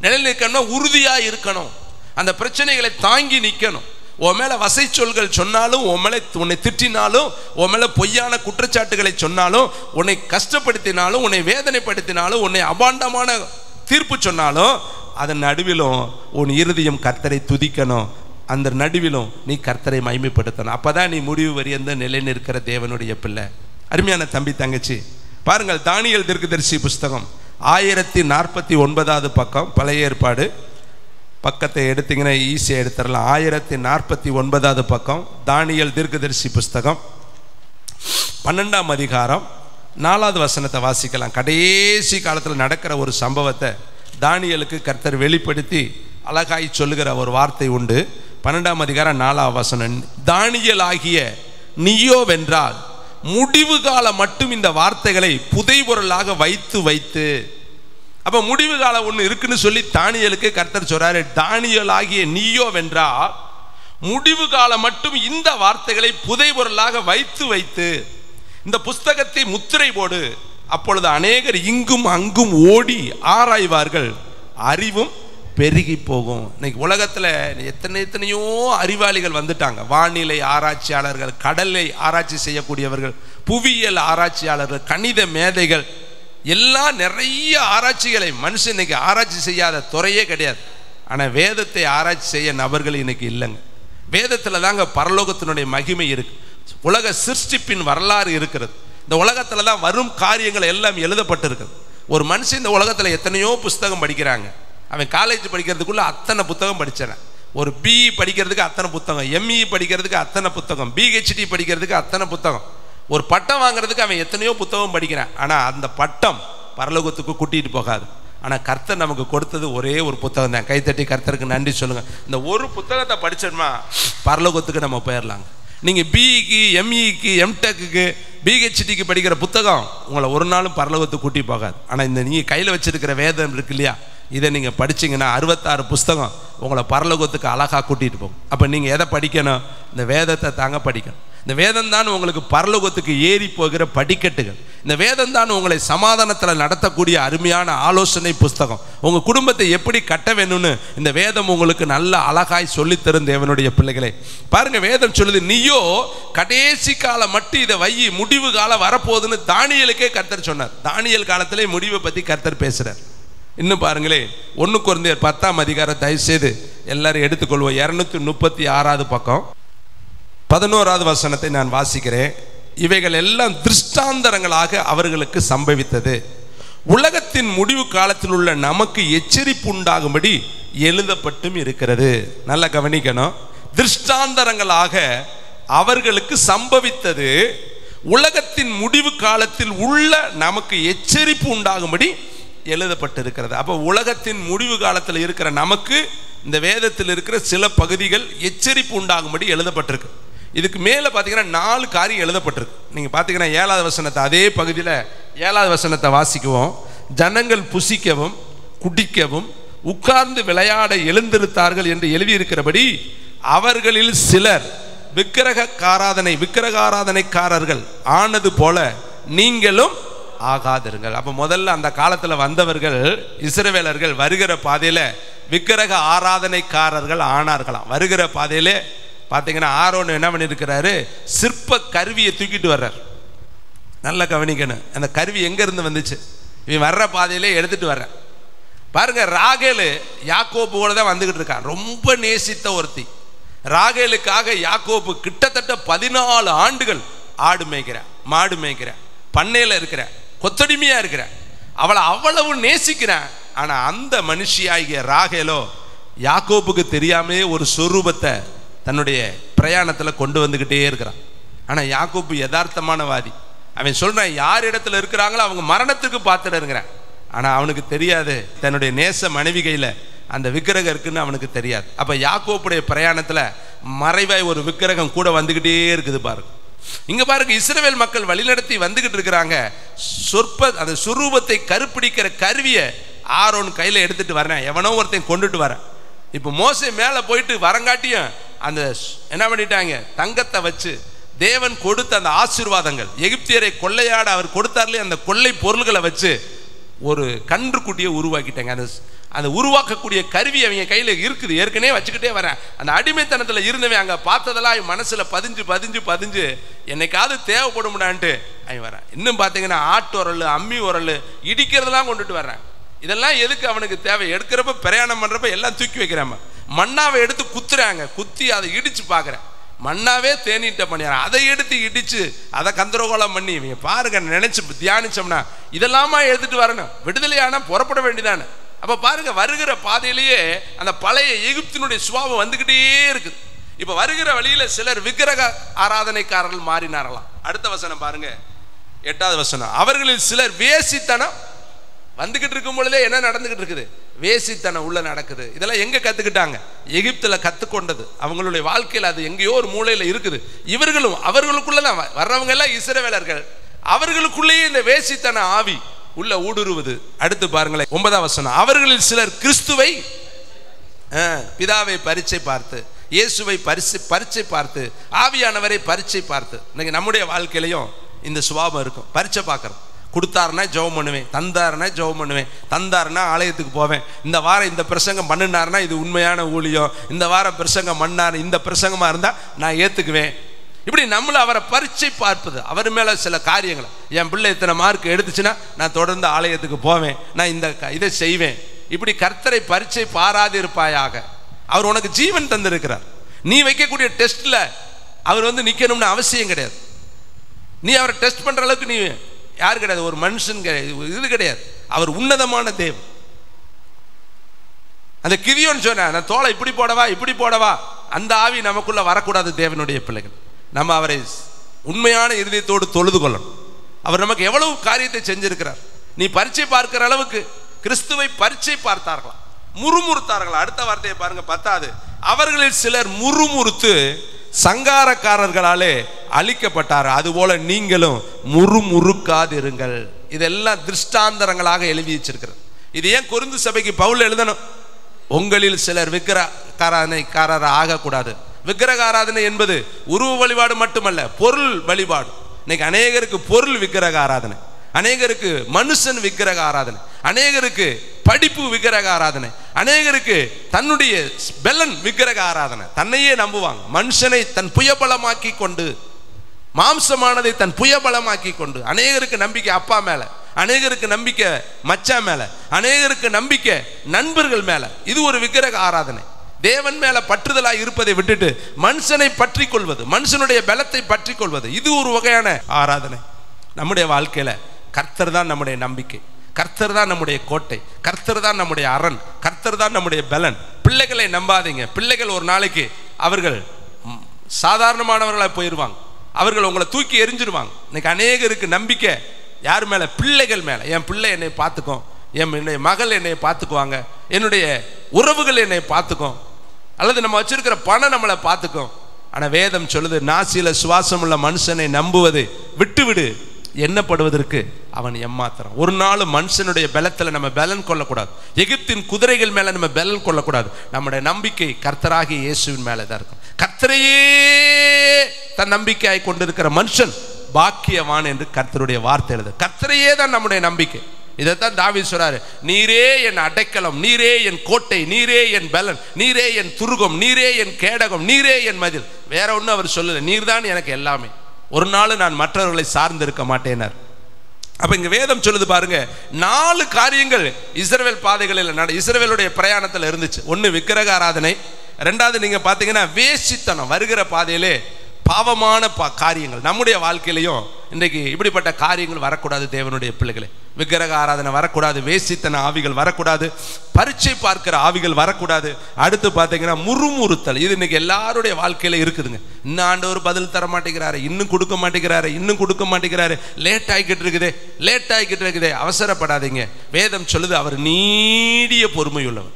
நிலை நிற்கணும்னா உறுதியா இருக்கணும். அந்த பிரச்சனைகளை தாங்கி நிற்கணும். உன் மேல வசை சொல்கள் சொன்னாலும், உன் மேல உன்னை திட்டினாலும், உன் மேல பொய்யான குற்றச்சாட்டுகளை சொன்னாலும், உன்னை கஷ்டப்படுத்தினாலும், உன்னை வேதனைப்படுத்தினாலும், உன்னை அபாண்டமான தீர்ப்பு சொன்னாலும், அதன் நடுவிலும் உன் இருதயம் கர்த்தரை துதிக்கணும். அந்த நடுவிலும் நீ கர்த்தரை மகிமைப்படுத்தணும். அப்பதான் நீ முடிவு வரையந்த நிலை நிற்கிற தேவனுடைய பிள்ளை. அருமையான தம்பி தங்கச்சி, பாருங்கள், தானியேல் தீர்க்கதரிசி புஸ்தகம் 1049வது பக்கம், பழைய ஏற்பாடு பக்கத்தை எடுத்தீங்கன்னா ஈஸியாக எடுத்துடலாம். 1049வது பக்கம், தானியேல் தீர்க்கதரிசி புஸ்தகம் 12ஆம் அதிகாரம் 4வது வசனத்தை வாசிக்கலாம். கடைசி காலத்தில் நடக்கிற ஒரு சம்பவத்தை தானியேலுக்கு கர்த்தர் வெளிப்படுத்தி அழகாய் சொல்லுகிற ஒரு வார்த்தை உண்டு. 12ஆம் அதிகாரம் 4வது வசனம், தானியேல் ஆகிய நீயோவென்றால் முடிவு காலம் மட்டும் இந்த வார்த்தைகளை புதைபொருளாக வைத்து வைத்து. அப்ப முடிவு காலம் ஒன்று இருக்குன்னு சொல்லி தானியேலுக்கு கர்த்தர் சொல்றாரு, தானியேல் ஆகிய நீயோவென்றால் முடிவு காலம் மட்டும் இந்த வார்த்தைகளை புதைபொருளாக வைத்து வைத்து இந்த புஸ்தகத்தை முத்திரை போடு. அப்பொழுது அநேகர் இங்கும் அங்கும் ஓடி ஆராய்வார்கள், அறிவும் பெருகி போகும். இன்னைக்கு உலகத்தில் எத்தனையோ அறிவாளிகள் வந்துட்டாங்க. வானிலை ஆராய்ச்சியாளர்கள், கடலை ஆராய்ச்சி செய்யக்கூடியவர்கள், புவியியல் ஆராய்ச்சியாளர்கள், கணித மேதைகள், எல்லாம் நிறைய ஆராய்ச்சிகளை மனுஷன் இன்னைக்கு ஆராய்ச்சி செய்யாத துறையே கிடையாது. ஆனால் வேதத்தை ஆராய்ச்சி செய்ய நபர்கள் இன்னைக்கு இல்லைங்க. வேதத்தில் தாங்க பரலோகத்தினுடைய மகிமை இருக்கு. உலக சிருஷ்டிப்பின் வரலாறு இருக்கிறது. இந்த உலகத்தில் தான் வரும் காரியங்கள் எல்லாம் எழுதப்பட்டிருக்குது. ஒரு மனுஷன் இந்த உலகத்தில் எத்தனையோ புஸ்தகம் படிக்கிறாங்க. அவன் காலேஜ் படிக்கிறதுக்குள்ள அத்தனை புத்தகம் படிச்சிடறான். ஒரு பிஇ படிக்கிறதுக்கு அத்தனை புத்தகம், எம்இ படிக்கிறதுக்கு அத்தனை புத்தகம், பிஹெச்டி படிக்கிறதுக்கு அத்தனை புத்தகம். ஒரு பட்டம் வாங்குறதுக்கு அவன் எத்தனையோ புத்தகம் படிக்கிறான். ஆனால் அந்த பட்டம் பரலோகத்துக்கு கூட்டிகிட்டு போகாது. ஆனால் கர்த்தர் நமக்கு கொடுத்தது ஒரே ஒரு புத்தகம் தான். கைத்தட்டி கர்த்தருக்கு நன்றி சொல்லுங்கள். இந்த ஒரு புத்தகத்தை படிச்சோம்னா பரலோகத்துக்கு நம்ம போயிடலாங்க. நீங்கள் பிஇக்கு, எம்இக்கு, எம்டெக்கு, பிஹெச்டிக்கு படிக்கிற புத்தகம் உங்களை ஒரு நாளும் பரலோகத்துக்கு கூட்டி போகாது. ஆனால் இந்த நீங்கள் கையில் வச்சிருக்கிற வேதம் இருக்கு இல்லையா, இதை நீங்கள் படிச்சிங்கன்னா 66 புஸ்தகம் உங்களை பரலோகத்துக்கு அழகாக கூட்டிகிட்டு போகும். அப்போ நீங்கள் எதை படிக்கணும்? இந்த வேதத்தை தாங்க படிக்கணும். இந்த வேதம் தான் உங்களுக்கு பரலோகத்துக்கு ஏறி போகிற படிக்கட்டுகள். இந்த வேதம் தான் உங்களை சமாதானத்தில் நடத்தக்கூடிய அருமையான ஆலோசனை புஸ்தகம். உங்கள் குடும்பத்தை எப்படி கட்ட வேணும்னு இந்த வேதம் உங்களுக்கு நல்ல அழகாய் சொல்லித்தரும் தேவனுடைய பிள்ளைகளே. பாருங்க, வேதம் சொல்லுது, நீயோ கடைசி காலம் மட்டும் இதை வை, முடிவு காலம் வரப்போகுதுன்னு தானியேலுக்கே கர்த்தர் சொன்னார். தானியேல் காலத்திலே முடிவை பற்றி கர்த்தர் பேசுகிறார். இன்னும் பாருங்களே, 1 கொரிந்தியர் 10ஆம் அதிகாரம் தயவுசெய்து எல்லாரும் எடுத்துக்கொள்வோம். 236வது பக்கம் 11வது வசனத்தை நான் வாசிக்கிறேன். இவைகள் எல்லாம் திருஷ்டாந்தரங்களாக அவர்களுக்கு சம்பவித்தது, உலகத்தின் முடிவு காலத்தில் உள்ள நமக்கு எச்சரிப்பு உண்டாகும்படி எழுதப்பட்டும் இருக்கிறது. நல்லா கவனிக்கணும். திருஷ்டாந்தரங்களாக அவர்களுக்கு சம்பவித்தது, உலகத்தின் முடிவு காலத்தில் உள்ள நமக்கு எச்சரிப்பு உண்டாகும்படி எழுதப்பட்டிருக்கிறது. அப்போ உலகத்தின் முடிவு காலத்தில் இருக்கிற நமக்கு இந்த வேதத்தில் இருக்கிற சில பகுதிகள் எச்சரிப்பு உண்டாகும்படி எழுதப்பட்டிருக்கு. இதுக்கு மேலே பார்த்தீங்கன்னா 4 காரியம் எழுதப்பட்டிருக்கு. நீங்கள் பார்த்தீங்கன்னா 7வது வசனத்தை, அதே பகுதியில் 7வது வசனத்தை வாசிக்குவோம். ஜனங்கள் புசிக்கவும் குடிக்கவும் உட்கார்ந்து விளையாட எழுந்திருத்தார்கள் என்று எழுதியிருக்கிறபடி அவர்களில் சிலர் விக்கிரகாராதனைக்காரர்கள் ஆனது போல நீங்களும் ஆகாதிருங்கள். அப்போ முதல்ல அந்த காலத்தில் வந்தவர்கள் இஸ்ரவேலர்கள் வருகிற பாதையில் விக்கிரக ஆராதனைக்காரர்கள் ஆனார்களாம். வருகிற பாதையிலே பார்த்தீங்கன்னா ஆரோன் என்ன பண்ணியிருக்கிறாரு, சிற்ப கருவியை தூக்கிட்டு வர்றார். நல்லா கவனிக்கணும். அந்த கருவி எங்கேருந்து வந்துச்சு? இவன் வர்ற பாதையிலே எடுத்துகிட்டு வர்றேன். பாருங்க, ராகேலு யாக்கோபோட தான் வந்துக்கிட்டு இருக்கான். ரொம்ப நேசித்த ஒருத்தி. ராகேலுக்காக யாக்கோபு கிட்டத்தட்ட 14 ஆண்டுகள் ஆடு மேய்க்கிறேன், மாடு மேய்க்கிறேன், பண்ணையில் இருக்கிறேன், கொத்தடிமையாக இருக்கிறேன். அவளை அவ்வளவு நேசிக்கிறேன். ஆனால் அந்த மனுஷியாகிய ராகேலோ யாக்கோபுக்கு தெரியாமே ஒரு சொரூபத்தை தன்னுடைய பிரயாணத்தில் கொண்டு வந்துக்கிட்டே இருக்கிறான். ஆனால் யாக்கோபு யதார்த்தமானவாதி. அவன் சொல்கிறான், யார் இடத்துல இருக்கிறாங்களோ அவங்க மரணத்துக்கு பார்த்துடுங்கிறான். ஆனால் அவனுக்கு தெரியாது தன்னுடைய நேச மனைவி கையில் அந்த விக்கிரகம் இருக்குன்னு அவனுக்கு தெரியாது. அப்போ யாக்கோப்புடைய பிரயாணத்தில் மறைவாய் ஒரு விக்கிரகம் கூட வந்துக்கிட்டே இருக்குது பாருங்க. இங்கே பாருங்க, இஸ்ரவேல் மக்கள் வழிநடத்தி வந்துக்கிட்டு இருக்கிறாங்க. அந்த சுரூபத்தை கருப்பிடிக்கிற கருவியை ஆரோன் கையில் எடுத்துகிட்டு வரேன், எவனோ ஒருத்தையும் கொண்டுட்டு வரேன். இப்போ மோசே மேலே போயிட்டு வரங்காட்டியும் அந்த என்ன பண்ணிட்டாங்க, தங்கத்தை வச்சு தேவன் கொடுத்த அந்த ஆசீர்வாதங்கள், எகிப்தியரை கொள்ளையாட அவர் கொடுத்தார்லே அந்த கொள்ளை பொருள்களை வச்சு ஒரு கன்றுக்குட்டியை உருவாக்கிட்டாங்க. அந்த உருவாக்கக்கூடிய கருவி அவங்க கையில் இருக்குது, ஏற்கனவே வச்சுக்கிட்டே வரேன். அந்த அடிமைத்தனத்தில் இருந்தவன் அங்கே பார்த்ததெல்லாம் மனசில் பதிஞ்சு என்னைக்காவது தேவைப்படும்டான்ட்டு அவன் வரேன். இன்னும் பார்த்தீங்கன்னா ஆட்டு உரல், அம்மி உரல், இடிக்கிறதெல்லாம் கொண்டுட்டு வர்றேன். இதெல்லாம் எதுக்கு அவனுக்கு தேவை? எடுக்கிறப்ப பிரயாணம் பண்றப்ப எல்லாம் தூக்கி வைக்கிறாம, மண்ணாவை எடுத்து குத்துறாங்க, குத்தி அதை இடிச்சு பார்க்குறேன். மண்ணாவே தேனிட்ட பண்ணிடுறான், அதை எடுத்து இடிச்சு அதை கந்தரகோலம் பண்ணி இவங்க பாருங்க. நினைச்சு தியானிச்சோம்னா இதெல்லாமா எடுத்துட்டு வரணும். விடுதலையான புறப்பட வேண்டியதானே. அப்ப பாருங்க, வருகிற பாதையிலேயே அந்த பழைய எகிப்தினுடைய சுபாவம் வந்துகிட்டே இருக்குது. இப்ப வருகிற வழியில சிலர் விக்கிரக ஆராதனைக்காரர்கள் மாறினாரலாம். அடுத்த வசனம் பாருங்க, 8வது வசனம். அவர்களில் சிலர் வேசித்தனம் வந்துகிட்டு இருக்கும் பொழுதே என்ன நடந்துகிட்டு இருக்குது? வேசித்தனம் உள்ள நடக்குது. இதெல்லாம் எங்க கத்துக்கிட்டாங்க? எகிப்துல கத்துக்கொண்டது. அவங்களுடைய வாழ்க்கையில் அது எங்கேயோ ஒரு மூலையில இருக்குது. இவர்களும் அவர்களுக்குள்ளதான் வர்றவங்க எல்லாம் இஸ்ரவேலர்கள், அவர்களுக்குள்ளேயே இந்த வேசித்தன ஆவி உள்ள ஊடுருவது. அடுத்து பாருங்களேன், 9வது வசனம். அவர்களில் சிலர் கிறிஸ்துவை பிதாவை பரீட்சை பார்த்து, இயேசுவை பரீட்சை பார்த்து, ஆவியானவரை பரீட்சை பார்த்து. இன்னைக்கு நம்முடைய வாழ்க்கையிலையும் இந்த சுபாவம் இருக்கும். பரீட்சை பார்க்கறது. கொடுத்தாருன்னா ஜெபம் பண்ணுவேன், தந்தாருன்னா ஜெபம் பண்ணுவேன், தந்தாருன்னா ஆலயத்துக்கு போவேன். இந்த வாரம் இந்த பிரசங்கம் பண்ணினாருன்னா இது உண்மையான ஊழியம், இந்த வாரம் பிரசங்கம் பண்ணாரு, இந்த பிரசங்கமா இருந்தா நான் ஏத்துக்குவேன். இப்படி நம்மள அவரை பரீட்சை பார்ப்பது. அவர் மேல சில காரியங்களை, என் பிள்ளை இத்தனை மார்க் எடுத்துச்சுன்னா நான் தொடர்ந்து ஆலயத்துக்கு போவேன், நான் இந்த இதை செய்வேன். இப்படி கர்த்தரை பரீட்சை பாராது இருப்பாயாக. அவர் உனக்கு ஜீவன் தந்திருக்கிறார். நீ வைக்கக்கூடிய டெஸ்ட்ல அவர் நிக்கணும்னு அவசியம் கிடையாது. நீ அவரை டெஸ்ட் பண்ற அளவுக்கு நீ யாரு கிடையாது, ஒரு மனுஷன் கிடையாது, இது கிடையாது. அவர் உன்னதமான தேவன். அந்த கிதியோன் சொன்ன, நான் தோலை இப்படி போடவா இப்படி போடவா, அந்த ஆவி நமக்குள்ள வரக்கூடாது. தேவனுடைய பிள்ளைகள் நம்ம அவரை உண்மையான இருதயத்தோடு தொழுது கொள்ளணும். அவர் நமக்கு எவ்வளவு காரியத்தை செஞ்சிருக்கிறார். நீ பரீட்சை பார்க்கிற அளவுக்கு கிறிஸ்துவை பரீட்சை பார்த்தார்களா, முறுமுறுத்தார்களா. அடுத்த வார்த்தையை பாருங்க, 10வது. அவர்களில் சிலர் முறுமுறுத்து சங்காரக்காரர்களாலே அழிக்கப்பட்டார், அதுபோல நீங்களும் முறுமுறுக்காதிருங்கள். இதெல்லாம் திருஷ்டாந்தரங்களாக எழுதி வச்சிருக்கிறது. இது ஏன் கொரிந்து சபைக்கு பவுல் எழுதணும்? உங்களில் சிலர் விக்கிரகாராதனைக்காரர் ஆகக்கூடாது. விக்கிரக ஆராதனை என்பது உருவ வழிபாடு மட்டுமல்ல, பொருள் வழிபாடு. இன்னைக்கு அநேகருக்கு பொருள் விக்கிரக ஆராதனை, அநேகருக்கு மனுஷன் விக்கிரக ஆராதனை, அநேகருக்கு படிப்பு விக்கிரக ஆராதனை, அநேகருக்கு தன்னுடைய பெலன் விக்கிரக ஆராதனை. தன்னையே நம்புவாங்க. மனுஷனை தன் புயபலமாக்கி கொண்டு, மாம்சமானதை தன் புயபலமாக்கி கொண்டு. அநேகருக்கு நம்பிக்கை அப்பா மேல, அநேகருக்கு நம்பிக்கை மச்சான் மேல, அநேகருக்கு நம்பிக்கை நண்பர்கள் மேல. இது ஒரு விக்கிரக ஆராதனை. தேவன் மேல பற்றுதலா இருப்பதை விட்டுட்டு மனுஷனை பற்றி கொள்வது, மனுஷனுடைய பலத்தை பற்றி கொள்வது, இது ஒரு வகையான ஆராதனை. நம்முடைய வாழ்க்கையில கர்த்தர் தான் நம்முடைய நம்பிக்கை, கர்த்தர் தான் நம்முடைய கோட்டை, கர்த்தர் தான் நம்முடைய அரண், கர்த்தர் தான் நம்முடைய பலன். பிள்ளைகளை நம்பாதீங்க. பிள்ளைகள் ஒரு நாளைக்கு அவர்கள் சாதாரணமானவர்களாக போயிடுவாங்க. அவர்கள் உங்களை தூக்கி எரிஞ்சிருவாங்க. இன்னைக்கு அநேகருக்கு நம்பிக்கை யார் மேல? பிள்ளைகள் மேல. என் பிள்ளை என்னை பார்த்துக்கும், என்னுடைய மகள் என்னை பார்த்துக்குவாங்க, என்னுடைய உறவுகள் என்னை பார்த்துக்கும், அல்லது நம்ம வச்சிருக்கிற பணம் நம்மளை பார்த்துக்கும். ஆனா வேதம் சொல்லுது, நாசியில சுவாசம் உள்ள மனுஷனை நம்புவது விட்டுவிடு, எண்ணப்படுவதற்கு அவன் எம்மாத்திரம். ஒரு நாள் மனுஷனுடைய பலத்துல நம்ம பலன் கொள்ளக்கூடாது. எகிப்தின் குதிரைகள் மேல நம்ம பலன் கொள்ளக்கூடாது. நம்முடைய நம்பிக்கை கர்த்தராகிய இயேசுவின் மேலதான் இருக்கும். கர்த்தரையே தன் நம்பிக்கையாய் கொண்டிருக்கிற மனுஷன் பாக்கியவான் என்று கர்த்தருடைய வார்த்தை எழுது. கர்த்தரையே தான் நம்முடைய நம்பிக்கை. இதைத்தான் தாவீது சொல்றாரு, நீரே என் அடைக்கலம், நீரே என் கோட்டை, நீரே என் பலன், நீரே என் துருகம், நீரே என் கேடகம், நீரே என் மதில். வேற ஒன்றும் அவர் சொல்லல, நீர்தான் எனக்கு எல்லாமே. ஒரு நாள் நான் மற்றவர்களை சார்ந்து இருக்க மாட்டேனார். அப்ப இங்க வேதம் சொல்லுது பாருங்க, 4 காரியங்கள் இஸ்ரவேல் பாதைகளில் இஸ்ரவேலுடைய பிரயாணத்தில் இருந்துச்சு. ஒன்னு விக்கிரக ஆராதனை, 2வது நீங்க பாத்தீங்கன்னா வேசித்தனம். வருகிற பாதையிலே பாவமான காரியங்கள். நம்முடைய வாழ்க்கையிலையும் இன்றைக்கு இப்படிப்பட்ட காரியங்கள் வரக்கூடாது. தேவனுடைய பிள்ளைகளே, விக்கிரக ஆராதனை வரக்கூடாது, வேசித்தன ஆவிகள் வரக்கூடாது, பரீட்சை பார்க்கிற ஆவிகள் வரக்கூடாது. அடுத்து பார்த்தீங்கன்னா முறுமுறுத்தல். இது இன்னைக்கு எல்லாருடைய வாழ்க்கையில இருக்குதுங்க. இன்னும் ஆண்டவர் பதில் தர மாட்டேங்கிறாரு, இன்னும் கொடுக்க மாட்டேங்கிறாரு, இன்னும் கொடுக்க மாட்டேங்கிறாரு, லேட் ஆகிக்கிட்டு இருக்குதே. அவசரப்படாதீங்க. வேதம் சொல்லுது, அவர் நீடிய பொறுமை உள்ளவர்.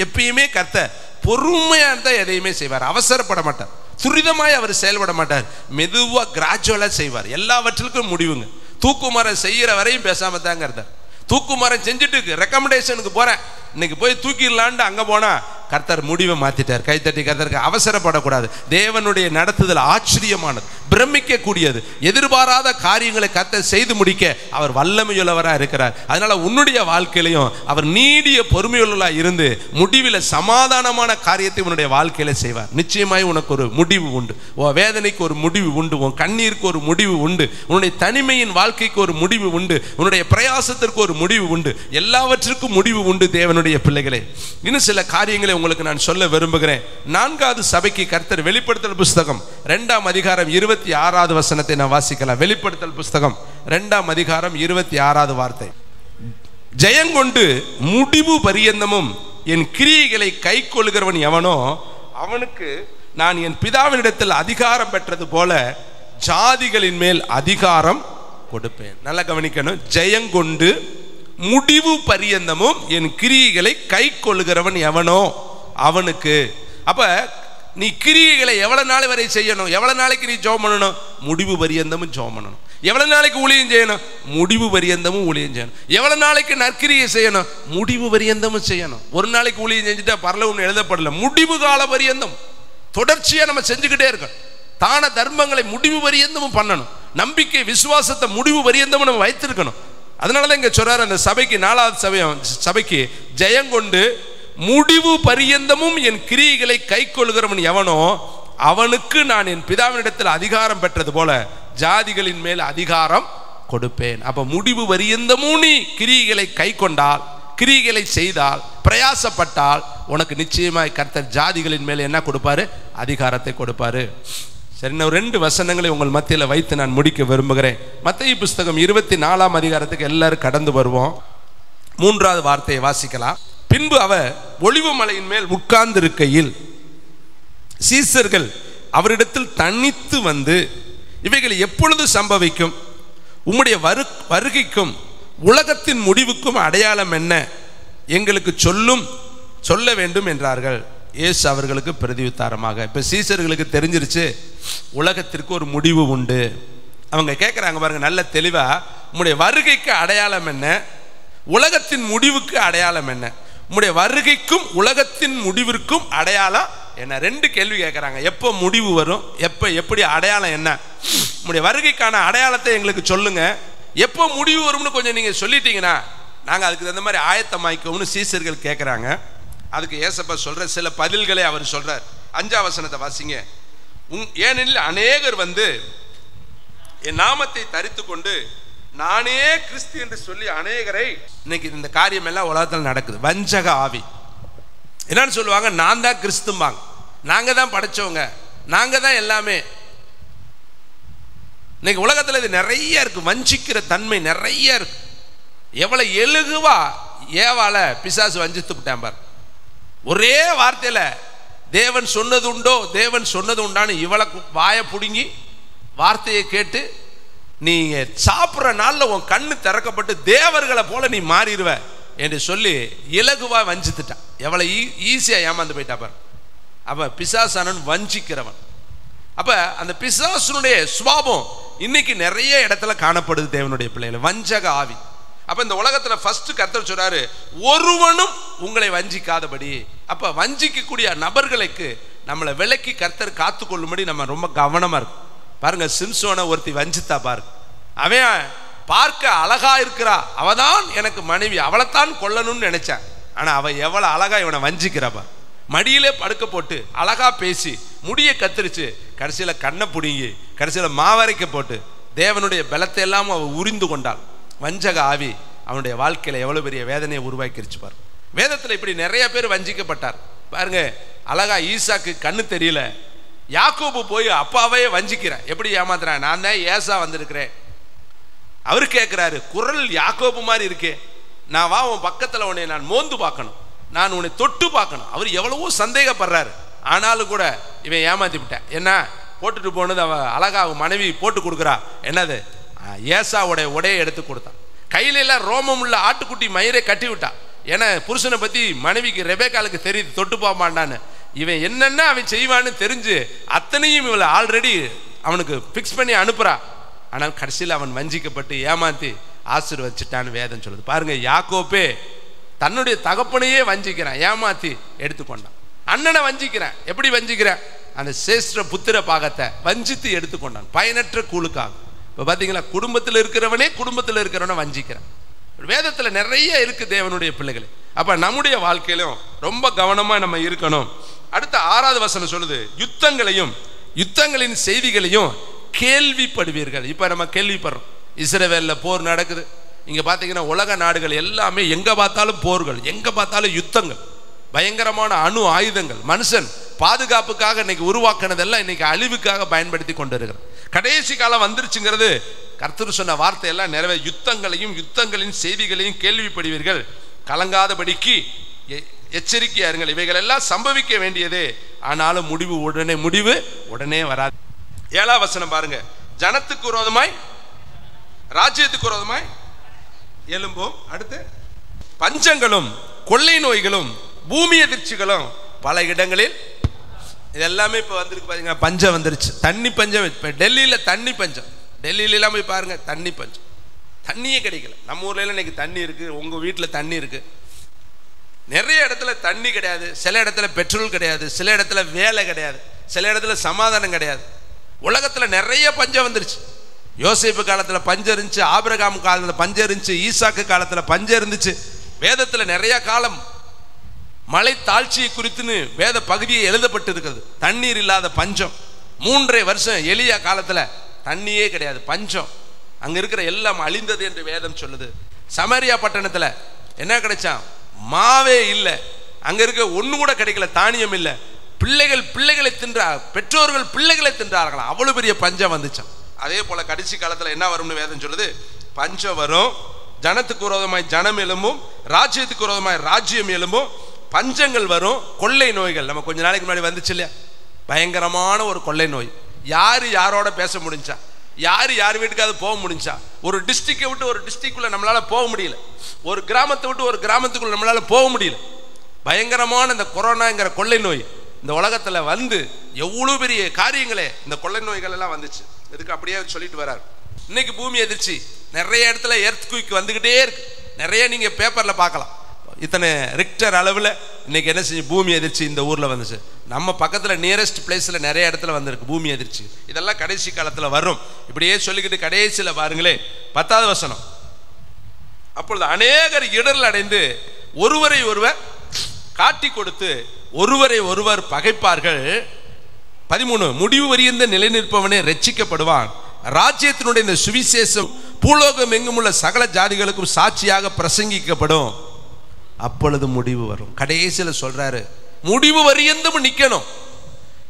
எப்பயுமே கர்த்தர் பொறுமையா இருந்தா எதையுமே செய்வார். அவசரப்பட மாட்டார், துரிதமாய் அவர் செயல்பட மாட்டார், மெதுவா கிராஜுவலா செய்வார். எல்லாவற்றிற்கும் முடிவுங்க. தூக்குமரம் செய்யற வரையும் பேசாம தாங்க இருந்தார். தூக்குமரம் செஞ்சுட்டு ரெக்கமெண்டேஷனுக்கு போறேன், இன்னைக்கு போய் தூக்கிடலான்ட்டு அங்க போனா கர்த்தர் முடிவை மாத்திட்டார். கைத்தட்டி கர்த்தருக்கு. அவசரப்படக்கூடாது. தேவனுடைய நடத்துதல் ஆச்சரியமானது, பிரமிக்க கூடியது. எதிர்பாராத காரியங்களை கர்த்தர் செய்து முடிக்க அவர் வல்லமையுள்ளவராக இருக்கிறார். அதனால உன்னுடைய வாழ்க்கையிலையும் அவர் நீடிய பொறுமையுள்ளவராக இருந்து முடிவில் சமாதானமான காரியத்தை உன்னுடைய வாழ்க்கையில செய்வார். நிச்சயமாய் உனக்கு ஒரு முடிவு உண்டு. உன் வேதனைக்கு ஒரு முடிவு உண்டு, உன் கண்ணீருக்கு ஒரு முடிவு உண்டு, உன்னுடைய தனிமையின் வாழ்க்கைக்கு ஒரு முடிவு உண்டு, உன்னுடைய பிரயாசத்திற்கு ஒரு முடிவு உண்டு. எல்லாவற்றுக்கும் முடிவு உண்டு தேவனுடைய பிள்ளைகளே. இன்னும் சில காரியங்களை உங்களுக்கு நான் சொல்ல விரும்புகிறேன். 4வது சபைக்கு கர்த்தர் வெளிப்படுத்தல் புஸ்தகம் 2ஆம் அதிகாரம் 26வது வசனத்தை நான் வாசிக்கலாம். வெளிப்படுத்தல் புஸ்தகம் 2ஆம் அதிகாரம் 26வது வார்த்தை. ஜெயங்கொண்டு முடிவு பரியந்தமும் என் கிரியைகளை கை கொள்கிறவன் எவனோ அவனுக்கு நான் என் பிதாவினிடத்தில் அதிகாரம் பெற்றது போல ஜாதிகளின் மேல் அதிகாரம் கொடுப்பேன். நல்லா கவனிக்கணும். ஜெயங்கொண்டு முடிவு பரியந்தமும் என் கிரியைகளை கை கொள்கிறவன் எவனோ அவனுக்கு. அப்ப நீ கிரியைகளை எவ்வளவு நாள் வரை செய்யணும்? எவ்வளவு நாளைக்கு நீ ஜெபம் பண்ணணும்? முடிவு பரியந்தமும் ஜெபம் பண்ணணும். எவ்வளவு நாளைக்கு ஊழியம் செய்யணும்? முடிவு பரியந்தமும் ஊழியம் செய்யணும். எவ்வளவு நாளைக்கு நற்கிரியை செய்யணும்? முடிவு பரியந்தமும் செய்யணும். ஒரு நாளைக்கு ஊழியம் செஞ்சுட்டா பரலோகம் எழுதப்படல. முடிவு கால பரியந்தம் தொடர்ச்சியா நம்ம செஞ்சுக்கிட்டே இருக்கணும். தான தர்மங்களை முடிவு பரியந்தமும் பண்ணணும். நம்பிக்கை விசுவாசத்தை முடிவு பரியந்தமும் நம்ம வைத்திருக்கணும். அதனாலதான் இங்க சொல்றாரு அந்த சபைக்கு, 4வது சபைக்கு, ஜெயங்கொண்டு முடிவு பரியந்தமும் என் கிரியைகளை கை கொள்கிறவன் எவனோ அவனுக்கு நான் என் பிதாவினிடத்தில் அதிகாரம் பெற்றது போல ஜாதிகளின் மேல் அதிகாரம் கொடுப்பேன். அப்ப முடிவு பரியந்தமும் நீ கிரியைகளை கை கொண்டால், கிரியைகளை செய்தால், பிரயாசப்பட்டால் உனக்கு நிச்சயமாய் கர்த்தர் ஜாதிகளின் மேல் என்ன கொடுப்பாரு? அதிகாரத்தை கொடுப்பாரு. சரி, நான் 2 வசனங்களை உங்கள் மத்தியில் வைத்து நான் முடிக்க விரும்புகிறேன். மத்தேயு புஸ்தகம் 24ஆம் அதிகாரத்துக்கு எல்லாரும் கடந்து வருவோம். 3வது வார்த்தையை வாசிக்கலாம். பின்பு அவர் ஒலிவ மலையின் மேல் உட்கார்ந்திருக்கையில் சீசர்கள் அவரிடத்தில் தனித்து வந்து, இவைகள் எப்பொழுது சம்பவிக்கும்? உம்முடைய வருகைக்கும் உலகத்தின் முடிவுக்கும் அடையாளம் என்ன? எங்களுக்கு சொல்ல வேண்டும் என்றார்கள். இயேசு அவர்களுக்கு பிரதியுத்தாரமாக, இப்ப சீசர்களுக்கு தெரிஞ்சிருச்சு உலகத்திற்கு ஒரு முடிவு உண்டு. அவங்க கேட்குறாங்க பாருங்க நல்ல தெளிவா, உம்முடைய வருகைக்கு அடையாளம் என்ன? உலகத்தின் முடிவுக்கு அடையாளம் என்ன? உம்முடைய வருகைக்கும் உலகத்தின் முடிவிற்கும் அடையாளம் என்ன? 2 கேள்வி கேட்குறாங்க. எப்போ முடிவு வரும்? எப்படி அடையாளம் என்ன? உம்முடைய வருகைக்கான அடையாளத்தை எங்களுக்கு சொல்லுங்க. எப்போ முடிவு வரும்னு கொஞ்சம் நீங்க சொல்லிட்டீங்கன்னா நாங்கள் அதுக்கு தகுந்த மாதிரி ஆயத்தமாய்க்கோம்னு சீசர்கள் கேட்குறாங்க. அதுக்கு ஏசப்பா சொல்ற சில பதில்களை அவர் சொல்றார். 5ஆம் வசனத்தை வாசிங்க. ஏனெனில் அநேகர் வந்து என் நாமத்தை தரித்து கொண்டு நானே கிறிஸ்து என்று சொல்லி அநேகரை, இன்னைக்கு இந்த காரியம் எல்லாம் உலகத்தில் நடக்குது. வஞ்சக ஆவி என்னன்னு சொல்லுவாங்க? நான் தான் கிறிஸ்தும்பாங்க, நாங்க தான் படைச்சவங்க, நாங்க தான் எல்லாமே. இன்னைக்கு உலகத்தில் இது நிறைய இருக்கு. வஞ்சிக்கிற தன்மை நிறைய இருக்கு. எவ்வளவு எழுகுவா ஏவால பிசாசு வஞ்சித்து விட்டான் பார். ஒரே வார்த்தையில தேவன் சொன்னது உண்டோ, தேவன் சொன்னது உண்டான்னு இவளை வாயை புடுங்கி வார்த்தையை கேட்டு நீங்க சாப்பிட்ற நாளில் உன் கண்ணு திறக்கப்பட்டு தேவர்களை போல நீ மாறிடுவ என்று சொல்லி இலகுவா வஞ்சித்துட்டான். எவ்வளவு ஈஸியா ஏமாந்து போயிட்டா பாரு. அப்ப பிசாசானன் வஞ்சிக்கிறவன். அப்ப அந்த பிசாசனுடைய சுபாவம் இன்னைக்கு நிறைய இடத்துல காணப்படுது தேவனுடைய பிள்ளைகளை, வஞ்சக ஆவி. அப்ப இந்த உலகத்துல ஃபர்ஸ்ட் கர்த்தர் சொல்றாரு, ஒருவனும் உங்களை வஞ்சிக்காதபடி. அப்ப வஞ்சிக்கக்கூடிய நபர்களுக்கு நம்மளை விலக்கி கர்த்தர் காத்து கொள்ளும்படி நம்ம ரொம்ப கவனமா இருக்கும். பாருங்க, சிம்சோனை ஒருத்தி வஞ்சித்தா பாருங்க. அவன் பார்க்க அழகா இருக்கிறா, அவதான் எனக்கு மனைவி, அவளைத்தான் கொல்லணும்னு நினைச்சான். ஆனா அவ எவ்வளவு அழகா இவனை வஞ்சிக்கிறப்ப, மடியிலே படுக்க போட்டு அழகா பேசி முடிய கத்திரிச்சு கடைசியில கண்ணை புடுங்கி கடைசியில மாவரைக்க போட்டு தேவனுடைய பலத்தை எல்லாம் அவ உரிந்து கொண்டாள். வஞ்சக ஆவி அவனுடைய வாழ்க்கையில எவ்வளவு பெரிய வேதனையை உருவாக்கிருச்சு பாரு. வேதத்துல இப்படி நிறைய பேர் வஞ்சிக்கப்பட்டார் பாருங்க. அழகா ஈசாக்கு கண்ணு தெரியல, யாக்கோபு போய் அப்பாவையே வஞ்சிக்கிறேன். எப்படி ஏமாத்துறேன்? நான் தான் ஏசா வந்திருக்கிறேன். அவரு கேட்கிறாரு, குரல் யாக்கோபு மாதிரி இருக்கே, நான் வா உன் பக்கத்துல உன்னை நான் மோந்து பார்க்கணும், நான் உன்னை தொட்டு பார்க்கணும். அவர் எவ்வளவோ சந்தேகப்படுறாரு. ஆனாலும் கூட இவன் ஏமாத்தி விட்டேன். என்ன போட்டுட்டு போனது அவ அழகா அவன் மனைவி போட்டு கொடுக்குறா. என்னது? ஏசாவுடைய உடையை எடுத்து கொடுத்தான். கையில எல்லாம் ரோமம் உள்ள ஆட்டுக்குட்டி மயிரை கட்டி விட்டா. ஏன்னா புருஷனை பத்தி மனைவிக்கு ரெபேக்காலுக்கு தெரியுது, தொட்டு போமாண்டான்னு. இவன் என்னென்ன அவன் செய்வான்னு தெரிஞ்சு அத்தனையும் இவளை ஆல்ரெடி அவனுக்கு பிக்ஸ் பண்ணி அனுப்புறா. ஆனால் கடைசியில் அவன் வஞ்சிக்கப்பட்டு ஏமாத்தி ஆசீர்வதிச்சிட்டான்னு வேதம் சொல்லுது பாருங்க. யாக்கோபே தன்னுடைய தகப்பனையே வஞ்சிக்கிறான், ஏமாத்தி எடுத்துக்கொண்டான். அண்ணனை வஞ்சிக்கிறேன். எப்படி வஞ்சிக்கிறேன்? அந்த சேஷ்ட புத்திர பாகத்தை வஞ்சித்து எடுத்துக்கொண்டான் பயனற்ற கூழுக்காக. இப்போ பார்த்தீங்களா, குடும்பத்தில் இருக்கிறவனே குடும்பத்தில் இருக்கிறவனை வஞ்சிக்கிறான். வேதத்தில் நிறைய இருக்கு தேவனுடைய பிள்ளைகளை. அப்ப நம்முடைய வாழ்க்கையிலும் ரொம்ப கவனமா நம்ம இருக்கணும். அடுத்த 6வது வசனம் சொல்லுது, யுத்தங்களையும் யுத்தங்களின் செய்திகளையும் கேள்விப்படுவீர்கள். இப்ப நம்ம கேள்விப்படுறோம், இஸ்ரவேல்ல போர் நடக்குது. இங்க பாத்தீங்கன்னா உலக நாடுகள் எல்லாமே எங்க பார்த்தாலும் போர்கள், எங்க பார்த்தாலும் யுத்தங்கள், பயங்கரமான அணு ஆயுதங்கள். மனுஷன் பாதுகாப்புக்காக இன்னைக்கு உருவாக்குனதெல்லாம் இன்னைக்கு அழிவுக்காக பயன்படுத்தி கொண்டு இருக்கிறது. கடைசி காலம் வந்துருச்சுங்கிறது கர்த்தர் சொன்ன வார்த்தை எல்லாம் நிறைவே. யுத்தங்களையும் யுத்தங்களின் செய்திகளையும் கேள்விப்படுவீர்கள், கலங்காதபடிக்கு எச்சரிக்கையா இருங்கள். இவைகள் எல்லாம் சம்பவிக்க வேண்டியதே, ஆனாலும் முடிவு உடனே வராது. 7ஆம் வசனம் பாருங்க, ஜனத்துக்கு விரோதமாய் ராஜ்யத்துக்கு விரோதமாய் எழும்பும். அடுத்து பஞ்சங்களும் கொள்ளை நோய்களும் பூமி எதிர்ச்சிகளும் பல இடங்களில். இதெல்லாமே இப்ப வந்திருக்கு பாத்தீங்கன்னா, பஞ்சம் வந்துருச்சு, தண்ணி பஞ்சம். இப்ப டெல்லியில தண்ணி பஞ்சம், டெல்லியில எல்லாம் போய் பாருங்க தண்ணி பஞ்சம், தண்ணியே கிடைக்கல. நம்ம ஊர்ல இன்னைக்கு தண்ணி இருக்கு, உங்க வீட்டுல தண்ணி இருக்கு. நிறைய இடத்துல தண்ணி கிடையாது, சில இடத்துல பெட்ரோல் கிடையாது, சில இடத்துல வேலை கிடையாது, சில இடத்துல சமாதானம் கிடையாது. உலகத்துல நிறைய பஞ்சம் வந்துருச்சு. யோசேப்பு காலத்துல பஞ்சம் இருந்துச்சு, ஆபிரகாம் காலத்துல பஞ்சம் இருந்துச்சு, ஈசாக்கு காலத்துல பஞ்சம் இருந்துச்சு. வேதத்துல நிறைய காலம் மழை தாழ்ச்சியை குறித்துன்னு வேத பகுதியை எழுதப்பட்டு இருக்கிறது. தண்ணீர் இல்லாத பஞ்சம். 3.5 வருஷம் எலியா காலத்துல தண்ணியே கிடையாது, பஞ்சம். அங்க இருக்கிற எல்லாம் அழிந்தது என்று வேதம் சொல்லுது. சமரியா பட்டணத்துல என்ன கிடைச்சான்? மாவே இல்லை, அங்க இருக்க ஒண்ணு கூட கிடைக்கல, தானியம் இல்லை. பிள்ளைகளை தின்றார், பெற்றோர்கள் பிள்ளைகளை தின்றார்களாம், அவ்வளவு பெரிய பஞ்சம் வந்துச்சான். அதே போல கடைசி காலத்துல என்ன வரும்னு வேதம் சொல்லுது, பஞ்சம் வரும், ஜனத்துக்கு விரோதமாய் ஜனம் எழும்பும், ராஜ்யத்துக்கு விரோதமாய் ராஜ்யம் எழும்பும், பஞ்சங்கள் வரும், கொள்ளை நோய்கள். நம்ம கொஞ்ச நாளைக்கு முன்னாடி வந்துச்சு இல்லையா, பயங்கரமான ஒரு கொள்ளை நோய். யாரு யாரோட பேச முடிஞ்சா, யார் வீட்டுக்காவது போக முடிஞ்சா, ஒரு டிஸ்ட்ரிக்டை விட்டு ஒரு டிஸ்ட்ரிக்டுக்குள்ள நம்மளால போக முடியல, ஒரு கிராமத்தை விட்டு ஒரு கிராமத்துக்குள்ள நம்மளால போக முடியல. பயங்கரமான இந்த கொரோனாங்கிற கொள்ளை நோய் இந்த உலகத்துல வந்து எவ்வளவு பெரிய காரியங்களே இந்த கொள்ளை நோய்கள் எல்லாம் வந்துச்சு. இதுக்கு அப்படியே சொல்லிட்டு வர்றாரு. இன்னைக்கு பூமி எதிர்ச்சி நிறைய இடத்துல எர்த்குயிக் வந்துகிட்டே இருக்கு. நிறைய நீங்க பேப்பர்ல பார்க்கலாம். இத்தனை ரிக்டர் அளவில் இன்னைக்கு என்ன செஞ்சு பூமி எதிர்ச்சி இந்த ஊர்ல வந்துச்சு. நம்ம பக்கத்துல நியரஸ்ட் பிளேஸ்ல நிறைய இடத்துல வந்திருக்கு பூமி எதிர்ச்சி. இதெல்லாம் கடைசி காலத்துல வரும். இப்படியே சொல்லிக்கிட்டு கடைசியில பாருங்களே 10வது வசனம், அப்பொழுது அநேகர் இடர்கள் அடைந்து ஒருவரை ஒருவர் காட்டி கொடுத்து ஒருவரை ஒருவர் பகைப்பார்கள். 13, முடிவு வரியந்த நிலை நிற்பவனே ரட்சிக்கப்படுவான். ராஜ்யத்தினுடைய இந்த சுவிசேஷம் பூலோகம் எங்கும் உள்ள சகல ஜாதிகளுக்கும் சாட்சியாக பிரசங்கிக்கப்படும். அப்பொழுது முடிவு வரும். கடைசியில சொல்றாரு, முடிவு வரியந்தும் நிக்கணும்.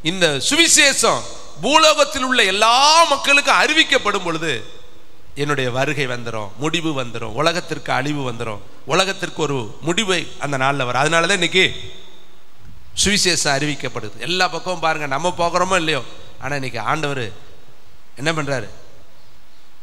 இந்த சுவிசேஷம் பூலோகத்தில் உள்ள எல்லா மக்களுக்கும் அறிவிக்கப்படும் பொழுது என்னுடைய வருகை வந்துடும், முடிவு வந்துடும், உலகத்திற்கு அழிவு வந்துடும், உலகத்திற்கு ஒரு முடிவை அந்த நாளில் வரும். அதனாலதான் இன்னைக்கு சுவிசேஷம் அறிவிக்கப்படுது. எல்லா பக்கமும் பாருங்க, நம்ம போகிறோமோ இல்லையோ, ஆனா இன்னைக்கு ஆண்டவர் என்ன பண்றாரு,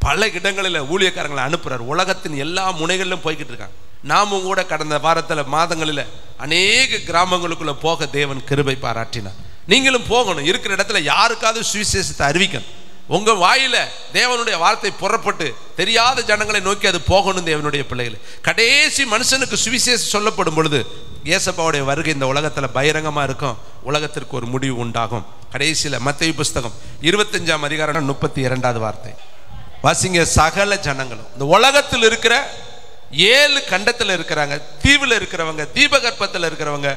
பல இடங்களில் ஊழியக்காரங்களை அனுப்புறாரு. உலகத்தின் எல்லா முனைகளிலும் போய்கிட்டு இருக்காங்க. நாமும் கூட கடந்த வாரத்தில் மாதங்களில் அநேக கிராமங்களுக்குள்ள போக தேவன் கிருபை பாராட்டினார். நீங்களும் போகணும். இருக்கிற இடத்துல யாருக்காவது சுவிசேஷத்தை அறிவிக்கணும். உங்க வாயில தேவனுடைய வார்த்தை புறப்பட்டு தெரியாத ஜனங்களை நோக்கி அது போகணும். தேவனுடைய பிள்ளைகள், கடைசி மனுஷனுக்கு சுவிசேஷம் சொல்லப்படும் பொழுது இயேசுவுடைய வருகை இந்த உலகத்துல பகிரங்கமா இருக்கும். உலகத்திற்கு ஒரு முடிவு உண்டாகும். கடைசியில மத்தேயு புஸ்தகம் 25ஆம் அதிகாரம் 32வது வார்த்தை வாசிங்க. சகல ஜனங்களும், இந்த உலகத்தில் இருக்கிற 7 கண்டத்துல இருக்கிறாங்க, தீவுல இருக்கிறவங்க, தீபகற்பத்தில் இருக்கிறவங்க,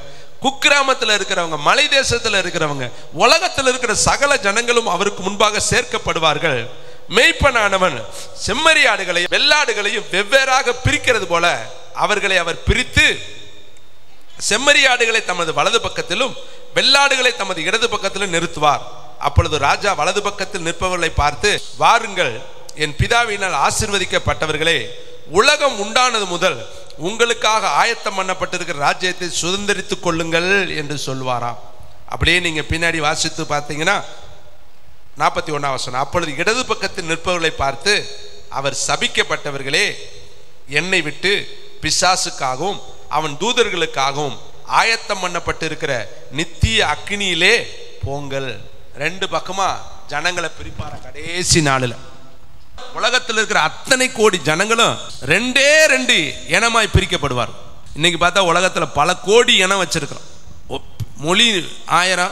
குக்கிராமத்தில் இருக்கிறவங்க, மலை தேசத்தில் இருக்கிறவங்க, உலகத்தில் இருக்கிற சகல ஜனங்களும் அவருக்கு முன்பாக சேர்க்கப்படுவார்கள். மேய்ப்பனானவன் செம்மறி ஆடுகளையும் வெள்ளாடுகளையும் வெவ்வேறாக பிரிக்கிறது போல அவர்களை அவர் பிரித்து செம்மறி ஆடுகளை தமது வலது பக்கத்திலும் வெள்ளாடுகளை தமது இடது பக்கத்திலும் நிறுத்துவார். அப்பொழுது ராஜா வலது பக்கத்தில் நிற்பவர்களை பார்த்து, வாருங்கள், என் பிதாவினால் ஆசீர்வதிக்கப்பட்டவர்களே, உலகம் உண்டானது முதல் உங்களுக்காக ஆயத்தம் பண்ணப்பட்டிருக்கிற ராஜ்யத்தை சுதந்திரித்துக் கொள்ளுங்கள் என்று சொல்வாராம். அப்படியே நீங்க பின்னாடி வாசித்து பார்த்தீங்கன்னா 41ஆம் வசனம், அப்பொழுது இடது பக்கத்தில் நிற்பவர்களை பார்த்து, அவர் சபிக்கப்பட்டவர்களே, என்னை விட்டு பிசாசுக்காகவும் அவன் தூதர்களுக்காகவும் ஆயத்தம் பண்ணப்பட்டிருக்கிற நித்திய அக்கினியிலே போங்கள். 2 பக்கமா ஜனங்களை பிரிப்பார. கடைசி நாளில் உலகத்தில் இருக்கிற அத்தனை கோடி ஜனங்களும் 2 இனமாய் பிரிக்கப்படுவார். இன்னைக்கு பார்த்தா உலகத்துல பல கோடி இனம் வச்சிருக்கிறோம். மொழி 1000,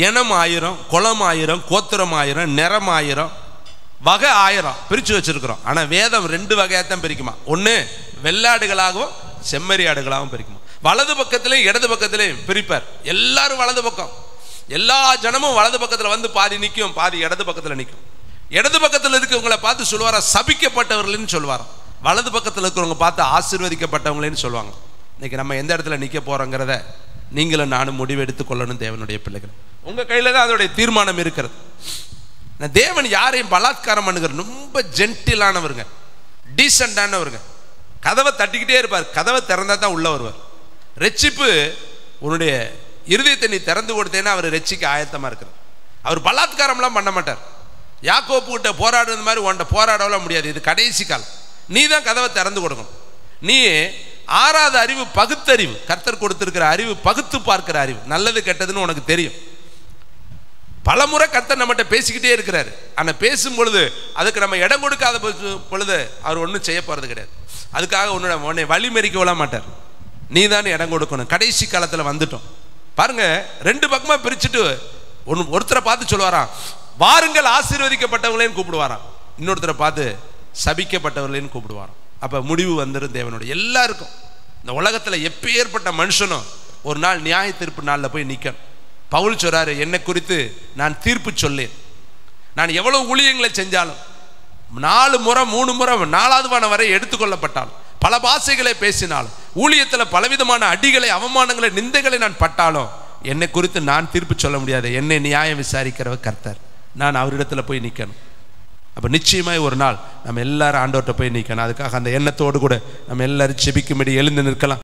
இனம் 1000, குலம் 1000, கோத்திரம் 1000, நிறம் 1000, வகை 1000 பிரித்து வச்சிருக்கிறோம். ஆனால் வேதம் 2 வகையாக தான் பிரிக்குமா. ஒன்று வெள்ளாடுகளாகவும் செம்மறி ஆடுகளாகவும் பிரிக்குமா. வலது பக்கத்திலையும் இடது பக்கத்திலையும் பிரிப்பார். எல்லாரும் வலது பக்கம், எல்லா ஜனமும் வலது பக்கத்தில் வந்து பாதி நிற்கும், பாதி இடது பக்கத்தில் நிற்கும். இடது பக்கத்தில் இருக்கவங்களை பார்த்து சொல்லுவாரா சபிக்கப்பட்டவர்கள்னு சொல்லுவாராம். வலது பக்கத்தில் இருக்கிறவங்க பார்த்து ஆசீர்வதிக்கப்பட்டவங்களேன்னு சொல்லுவாங்க. இன்னைக்கு நம்ம எந்த இடத்துல நிற்க போறோங்கிறத நீங்களும் நானும் முடிவெடுத்து கொள்ளணும். தேவனுடைய பிள்ளைகள், உங்கள் கையில் தான் அதோடைய தீர்மானம் இருக்கிறது. தேவன் யாரையும் பலாத்காரம் பண்ணுகிற ரொம்ப ஜென்டிலானவருங்க, டீசெண்டானவருங்க. கதவை தட்டிக்கிட்டே இருப்பார், கதவை திறந்தா தான் உள்ள வருவார். ரட்சிப்பு உன்னுடைய இருதயத்தை நீ திறந்து கொடுத்தேன்னா அவர் ரட்சிக்க ஆயத்தமாக இருக்கிறார். அவர் பலாத்காரம்லாம் பண்ண மாட்டார். யாக்கோப்பு கிட்ட போராடுறது மாதிரி உன்கிட்ட போராடலாம் முடியாது. இது கடைசி காலம். நீ தான் கதவை திறந்து கொடுக்கணும். நீ 6வது அறிவு பகுத்தறிவு, கர்த்தர் கொடுத்திருக்கிற அறிவு, பகுத்து பார்க்கிற அறிவு, நல்லது கெட்டதுன்னு உனக்கு தெரியும். பலமுறை கர்த்தர் நம்மகிட்ட பேசிக்கிட்டே இருக்கிறாரு. ஆனால் பேசும் பொழுது அதுக்கு நம்ம இடம் கொடுக்காத பொழுது அவர் ஒன்றும் செய்ய போகிறது கிடையாது. அதுக்காக உன்னை வழிமறிக்க விட மாட்டார். நீ தான் இடம் கொடுக்கணும். கடைசி காலத்தில் வந்துட்டோம் பாருங்க. 2 பக்கமாக பிரிச்சுட்டு ஒருத்தரை பார்த்து சொல்லுவாராம், வாருங்கள் ஆசீர்வதிக்கப்பட்டவங்களேன்னு கூப்பிடுவாராம். இன்னொருத்தரை பார்த்து சபிக்கப்பட்டவர்களேன்னு கூப்பிடுவாராம். அப்போ முடிவு வந்துடும் தேவனுடைய எல்லாருக்கும். இந்த உலகத்தில் எப்பேற்பட்ட மனுஷனும் ஒரு நாள் நியாய தீர்ப்பு நாளில் போய் நிற்கணும். பவுல் சொல்றாரு, என்னை குறித்து நான் தீர்ப்பு சொல்லேன். நான் எவ்வளவு ஊழியங்களை செஞ்சாலும், 4 முறை 3 முறை 4வது வானம் வரை எடுத்துக்கொள்ளப்பட்டாலும், பல பாஷைகளை பேசினாலும், ஊழியத்தில் பலவிதமான அடிகளை, அவமானங்களை, நிந்தைகளை நான் பட்டாலும், என்னை குறித்து நான் தீர்ப்பு சொல்ல முடியாது. என்னை நியாயம் விசாரிக்கிறவர் கர்த்தர். நான் அவரிடத்துல போய் நிற்கணும். அப்போ நிச்சயமாய் ஒரு நாள் நம்ம எல்லாரும் ஆண்டவர்கிட்ட போய் நிற்கணும். அதுக்காக அந்த எண்ணத்தோடு கூட நம்ம எல்லாரும் செபிக்கும்படி எழுந்து நிற்கலாம்.